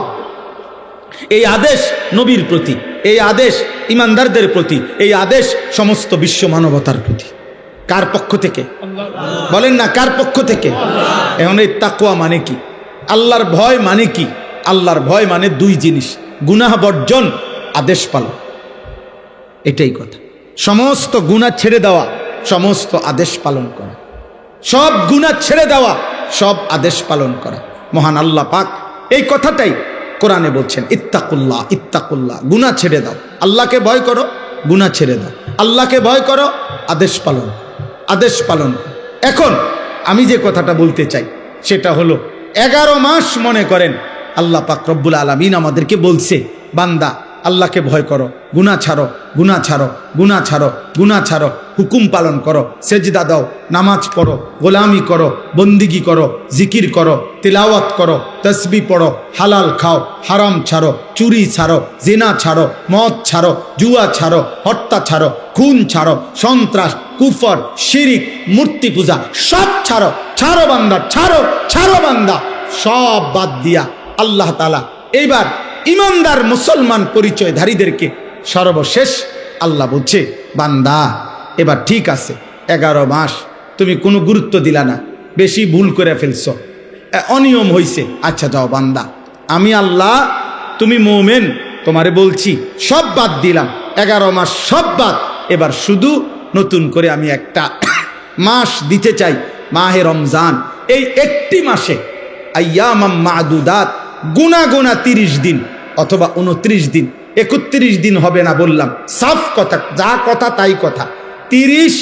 এই আদেশ নবীর প্রতি, এই আদেশ ইমানদারদের প্রতি, এই আদেশ সমস্ত বিশ্ব মানবতার প্রতি। কার পক্ষ থেকে? বলেন না, কার পক্ষ থেকে? এখন এই তাকওয়া মানে কি? আল্লাহর ভয় মানে কি? আল্লাহর ভয় মানে দুই জিনিস, গুনাহ বর্জন, আদেশ পালন। এটাই কথা। সমস্ত গুনাহ ছেড়ে দেওয়া, সমস্ত আদেশ পালন করা, সব গুনাহ ছেড়ে দেওয়া, সব আদেশ পালন করা। মহান আল্লাহ পাক এই কথাটাই কোরআনে বলছেন ইত্তাকুল্লাহ, ইত্তাকুল্লাহ, গুনাহ ছেড়ে দাও, আল্লাহকে ভয় করো, গুনাহ ছেড়ে দাও, আল্লাহকে ভয় করো, আদেশ পালন, আদেশ পালন। এখন আমি যে কথাটা বলতে চাই সেটা হলো 11 মাস মনে করেন আল্লাহ পাক রব্বুল আলামিন আমাদেরকে বলছে বান্দা আল্লাহকে ভয় করো, গুনাহ ছাড়ো, গুনাহ ছাড়ো, গুনাহ ছাড়ো, গুনাহ ছাড়ো, হুকুম পালন করো, সেজদা দাও, নামাজ পড়ো, গোলামি করো, বন্দিগি করো, জিকির করো, তিলাওয়াত করো, তসবিহ পড়ো, হালাল খাও, হারাম ছাড়ো, চুরি ছাড়ো, জিনা ছাড়ো, মদ ছাড়ো, জুয়া ছাড়ো, হত্যা ছাড়ো, খুন ছাড়ো, সন্ত্রাস, কুফর, শিরিক, মূর্তি পূজা সব ছাড়ো। ছাড়ো বান্দা, ছাড়ো, ছাড়ো বান্দা, সব বাদ দিয়া আল্লাহ তাআলা এইবার ইমানদার মুসলমান পরিচয়ধারীদেরকে সর্বশেষ আল্লাহ বলছে বান্দা এবার ঠিক আছে, 11 মাস তুমি কোনো গুরুত্ব দিলা না, বেশি ভুল করে ফেলছো, অনিয়ম হইছে, আচ্ছা যাও বান্দা, আমি আল্লাহ, তুমি মুমিন, তোমারে বলছি সব বাদ দিলাম, 11 মাস সব বাদ, এবার শুধু নতুন করে আমি একটা মাস দিতে চাই, মাহে রমজান। এই একটি মাসে আইয়ামাম মাদুদাত, গুনা গুনা 30 দিন অথবা 29 দিন, 31 দিন হবে না বললাম, সাফ কথা, যা কথা তাই কথা, 30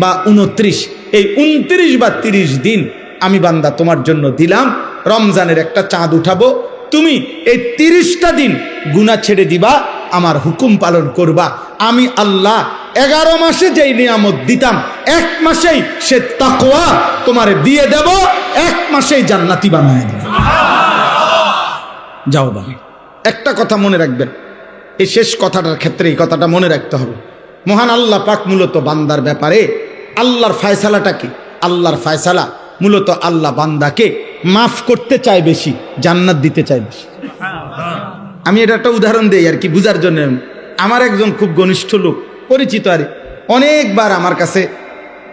বা 29, এই 29 বা 30 দিন আমি বান্দা তোমার জন্য দিলাম, রমজানের একটা চাঁদ উঠাবো, তুমি এই 30টা দিন গুনাহ ছেড়ে দিবা, আমার হুকুম পালন করবা। আমি আল্লাহ 11 মাসে যেই নিয়ামত দিতাম 1 মাসেই সে তাকওয়া তোমারে দিয়ে দেব, 1 মাসেই জান্নাতি বানায় দেব। যাও বাবা, একটা কথা মনে রাখবেন, এই শেষ কথাটার ক্ষেত্রে এই কথাটা মনে রাখতে হবে। মহান আল্লাহ পাক মূলত বান্দার ব্যাপারে, আল্লাহর ফয়সালাটা কি? আল্লাহর ফয়সালা মূলত আল্লাহ বান্দাকে মাফ করতে চায় বেশি, জান্নাত দিতে চায় বেশি। আমি এটা একটা উদাহরণ দেই আর কি বুঝার জন্য। আমার একজন খুব ঘনিষ্ঠ লোক, পরিচিত, আর অনেকবার আমার কাছে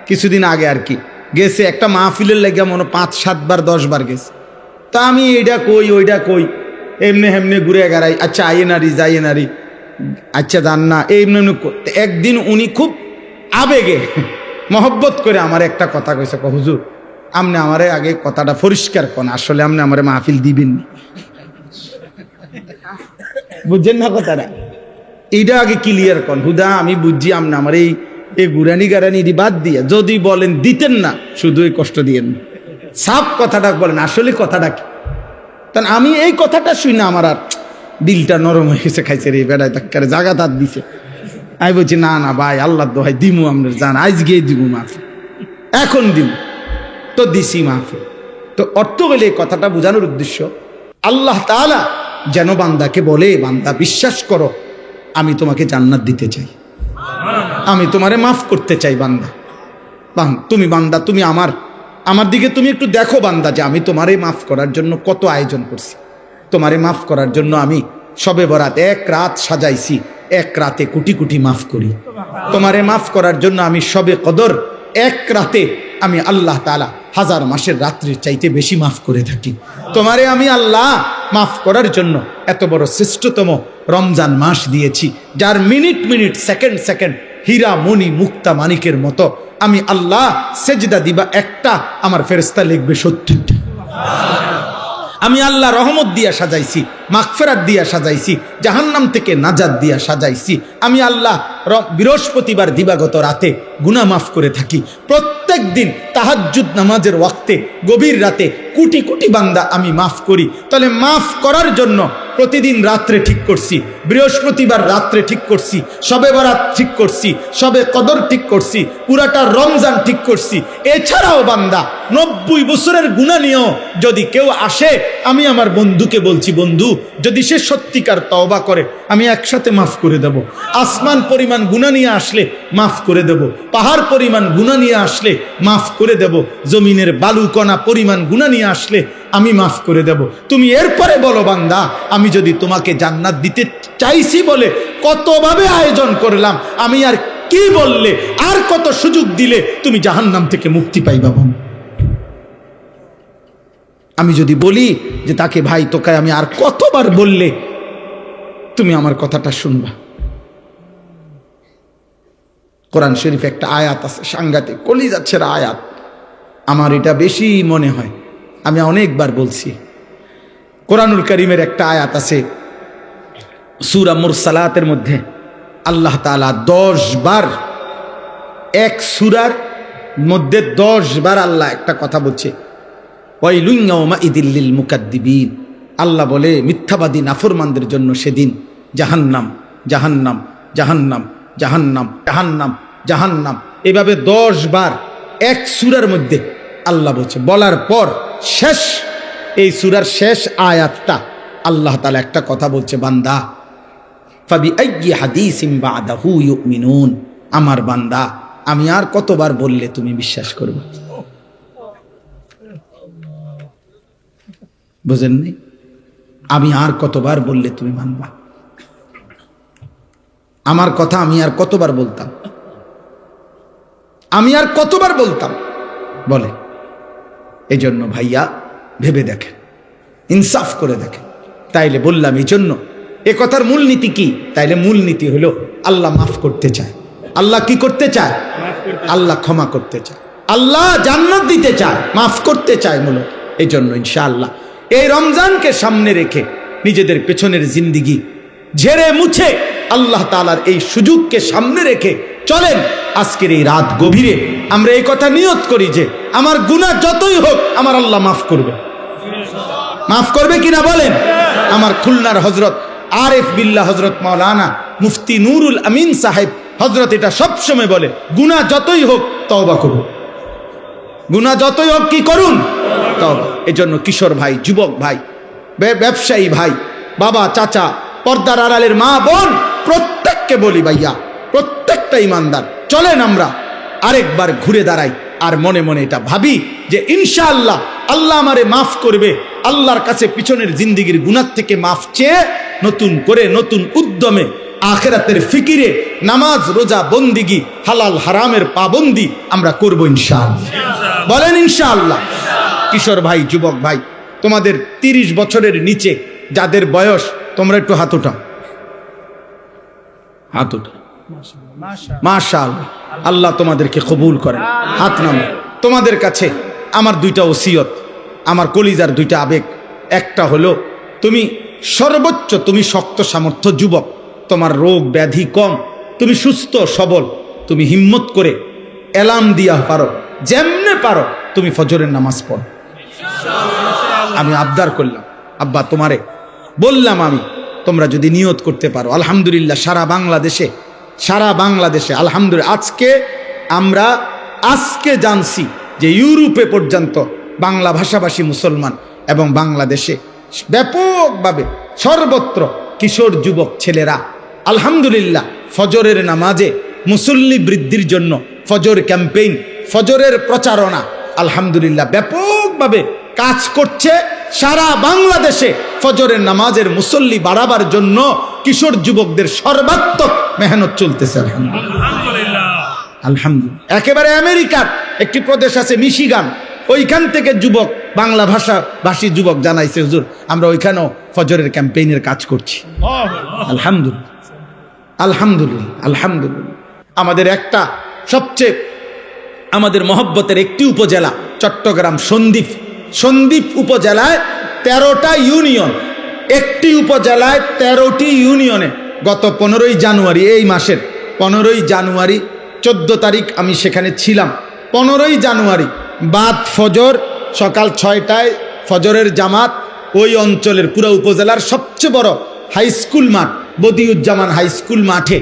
কিছুদিন আগে আর কি গেছে, একটা মাহফিলের লেগে মনে 5-7 বার 10 বার গেছে। তা আমি এইটা কই ওইটা কই, এমনি হেমনি ঘুরে গেড়াই, আচ্ছা আইয়ে নারী যাইয়ে নারী, আচ্ছা জান না, এমনি একদিন উনি খুব আবেগে মহব্বত করে আমার একটা কথা কইছে, হুজুর আপনি আমারে আগে কথাটা পরিষ্কার করেন, আসলে আপনি আমারে মাহফিল দিবেন, বুঝছেন না কথাটা, এইটা আগে ক্লিয়ার করেন। হুদা আমি বুঝছি আপনি আমার এই গুরানি গারানি বাদ দিয়ে যদি বলেন দিতেন না, শুধু এই কষ্ট দিয়েন না, সাফ কথাটা বলেন, আসলে কথাটা কি? কারণ আমি এই কথাটা শুই না, আমার আর দিলটা নরম হয়ে গেছে, খাইছে রে বেড়ায় তাক্কারে জাগা তার দিছে। আমি বলছি না না ভাই, আল্লাহ দোহাই দিমু, আমরা জান আজ গিয়ে দিব মাফি, এখন দিব তো দিছি মাফি। তো অর্থ হলে এই কথাটা বোঝানোর উদ্দেশ্য, আল্লাহ তাআলা যেন বান্দাকে বলে, বান্দা বিশ্বাস করো, আমি তোমাকে জান্নাত দিতে চাই, আমি তোমারে মাফ করতে চাই। বান্দা তুমি বান্দা, তুমি আমার দিকে তুমি একটু দেখো বান্দা, যে আমি তোমারে মাফ করার জন্য কত আয়োজন করছি। তোমারে মাফ করার জন্য আমি শবে বরাত এক রাত সাজাইছি, এক রাতে কোটি কোটি মাফ করি। তোমারে মাফ করার জন্য আমি শবে কদর এক রাতে আমি আল্লাহ তাআলা হাজার মাসের রাত্রির চাইতে বেশি মাফ করে থাকি। তোমারে আমি আল্লাহ মাফ করার জন্য এত বড় শ্রেষ্ঠতম রমজান মাস দিয়েছি, যার মিনিট মিনিট সেকেন্ড সেকেন্ড হীরা মণি মুক্তা মানিকের মতো আমি আল্লাহ সেজদা দিবা একটা, আমার ফেরেশতা লিখবে 70টা। আমি আল্লাহ রহমত দিয়া সাজাইছি, মাগফিরাত দিয়া সাজাইছি, জাহান্নাম থেকে নাজাত দিয়া সাজাইছি। আমি আল্লাহ বৃহস্পতিবার দিবাগত রাতে গুনাহ মাফ করে থাকি। প্রত্যেক দিন তাহাজ্জুদ নামাজের ওয়াক্তে গভীর রাতে কোটি কোটি বান্দা আমি মাফ করি। তাহলে মাফ করার জন্য প্রতিদিন রাত্রে ঠিক করছি, বৃহস্পতিবার রাত্রে ঠিক করছি, শবে বরাত ঠিক করছি, শবে কদর ঠিক করছি, পুরাটা রমজান ঠিক করছি। এছাড়াও বান্দা 90 বছরের গুনাহ নিয়েও যদি কেউ আসে, আমি আমার বন্ধুকে বলছি, বন্ধু যদি সে সত্যিকার তওবা করে আমি একসাথে মাফ করে দেব। আসমান পরিমাণ গুনাহ নিয়ে আসলে মাফ করে দেব, পাহাড় পরিমাণ গুনাহ নিয়ে আসলে মাফ করে দেব, জমিনের বালুকণা পরিমাণ গুনাহ নিয়ে আসলে আমি মাফ করে দেব। তুমি এরপরে বলো বান্দা, আমি যদি তোমাকে জান্নাত দিতে চাইছি বলে কতভাবে আয়োজন করলাম, আমি আর কি বললে, আর কত সুযোগ দিলে তুমি জাহান্নাম থেকে মুক্তি পাইবা। আমি যদি বলি যে তাকে ভাই তোকে আমি আর কতবার বললে তুমি আমার কথাটা শুনবা। কোরআন শরীফে একটা আয়াত আছে, সাংঘাতিক কলিজা ছেঁড়া আয়াত, আমার এটা বেশি মনে হয়, আমি অনেকবার বলছি। কোরআনুল কারীমের একটা আয়াত আছে সূরা মুরসালাতের মধ্যে, আল্লাহ তাআলা 10 বার, এক সূরার মধ্যে 10 বার আল্লাহ একটা কথা বলছে, ওয়াইলুন ইয়াউমাইযিল লিল মুকাদ্দিবিন। আল্লাহ বলে মিথ্যাবাদী নাফরমানদের জন্য সেদিন জাহান্নাম জাহান্নাম জাহান্নাম জাহান্নাম জাহান্নাম জাহান্নাম, এভাবে 10 বার এক সূরার মধ্যে আল্লাহ বলছে। বলার পর শেষ, এই সূরার শেষ আয়াতটা আল্লাহ তাআলা একটা কথা বলছে, বান্দা ফাবিআইয়ি হাদিসিন বাদাহু ইউমিনুন, আমার বান্দা আমি আর কতবার বললে তুমি বিশ্বাস করবে? বুঝেননি? আমি আর কতবার বললে তুমি মানবা? আমার কথা আমি আর কতবার বলতাম, আমি আর কতবার বলতাম বলে। এই জন্য ভাইয়া ভেবে দেখেন, ইনসাফ করে দেখেন। তাইলে বললাম এই জন্য এ কথার মূলনীতি কি? তাইলে মূলনীতি হলো আল্লাহ মাফ করতে চায়। আল্লাহ কি করতে চায়? আল্লাহ ক্ষমা করতে চায়, আল্লাহ জান্নাত দিতে চায়, মাফ করতে চায় মূলত। এই জন্য ইনশাআল্লাহ এই রমজানকে সামনে রেখে নিজেদের পেছনের জিন্দিগি ঝেড়ে মুছে আল্লাহ তাআলার এই সুযোগকে সামনে রেখে চলেন। আজকের এই রাত গভীরে আমরা এই কথা নিয়ত করি যে আমার গুনাহ যতই হোক আমার আল্লাহ মাফ করবে। মাফ করবে কিনা বলেন? আমার খুলনার হযরত আরিফ বিল্লাহ হযরত মাওলানা মুফতি নুরুল আমিন সাহেব হযরত এটা সবসময় বলে, গুনাহ যতই হোক তওবা করুন, গুনাহ যতই হোক কি করুন? তওবা। এজন্য কিশোর ভাই, যুবক ভাই, ব্যবসায়ী ভাই, বাবা, চাচা, পর্দার আড়ালের মা বোন, প্রত্যেককে বলি ভাইয়া, প্রত্যেকটা ইমানদার চলেন আমরা আরেকবার ঘুরে দাঁড়াই আর মনে মনে এটা ভাবি যে ইনশাআল্লাহ আল্লাহ আমারে মাফ করবে। আল্লাহর কাছে পিছনের জিন্দেগির গুনাহ থেকে মাফ চেয়ে নতুন করে নতুন উদ্যমে আখিরাতের ফিকিরে নামাজ রোজা বন্দিগি হালাল হারামের পাবন্দি আমরা করব ইনশাআল্লাহ। বলেন ইনশাআল্লাহ। কিশোর ভাই, যুবক ভাই, তোমাদের 30 বছরের নিচে যাদের বয়স, তোমরা একটু হাত উঠাও, হাত উঠাও। মাশাআল্লাহ, আল্লাহ তোমাদেরকে কবুল করেন। হাত নামো। তোমাদের কাছে আমার 2টা ওসিয়ত, আমার কলিজার 2টা আবেগ। একটা হলো তুমি সর্বোচ্চ, তুমি শক্ত সামর্থ্য যুবক, তোমার রোগ ব্যাধি কম, তুমি সুস্থ সবল, তুমি হিম্মত করে অ্যালার্ম দিয়া পারো, যেমনে পারো তুমি ফজরের নামাজ পড়ো। আমি আবদার করলাম, আব্বা তোমারে বললাম আমি, তোমরা যদি নিয়ত করতে পারো। আলহামদুলিল্লাহ সারা বাংলাদেশে আলহামদুলিল্লাহ আজকে জানছি যে ইউরোপে পর্যন্ত বাংলা ভাষাভাষী মুসলমান এবং বাংলাদেশে ব্যাপকভাবে সর্বত্র কিশোর যুবক ছেলেরা আলহামদুলিল্লাহ ফজরের নামাজে মুসল্লি বৃদ্ধির জন্য ফজর ক্যাম্পেইন, ফজরের প্রচারণা আলহামদুলিল্লাহ ব্যাপকভাবে কাজ করছে। সারা বাংলাদেশে ফজরের নামাজের মুসল্লি বাড়াবার জন্য কিশোর যুবকদের সর্বাত্মক মেহনত চলতেছে আলহামদুলিল্লাহ। একেবারে আমেরিকার একটি প্রদেশ আছে মিশিগান, ওইখান থেকে যুবক বাংলা ভাষী যুবক জানাইছে, হুজুর আমরা ওইখানেও ফজরের ক্যাম্পেইনের কাজ করছি। আলহামদুলিল্লাহ আলহামদুলিল্লাহ আলহামদুলিল্লাহ। আমাদের আমাদের মহব্বতের একটি উপজেলা চট্টগ্রাম সন্দ্বীপ উপজেলায় 13টা ইউনিয়ন, একটি উপজেলায় 13টি ইউনিয়নে গত 15ই জানুয়ারি, এই মাসের 15ই জানুয়ারি 14 তারিখ আমি সেখানে ছিলাম। 15ই জানুয়ারি বাদ ফজর সকাল 6টায় ফজরের জামাত ওই অঞ্চলের পুরো উপজেলার সবচেয়ে বড় হাই স্কুল মাঠ বদিউজ্জামান হাই স্কুল মাঠে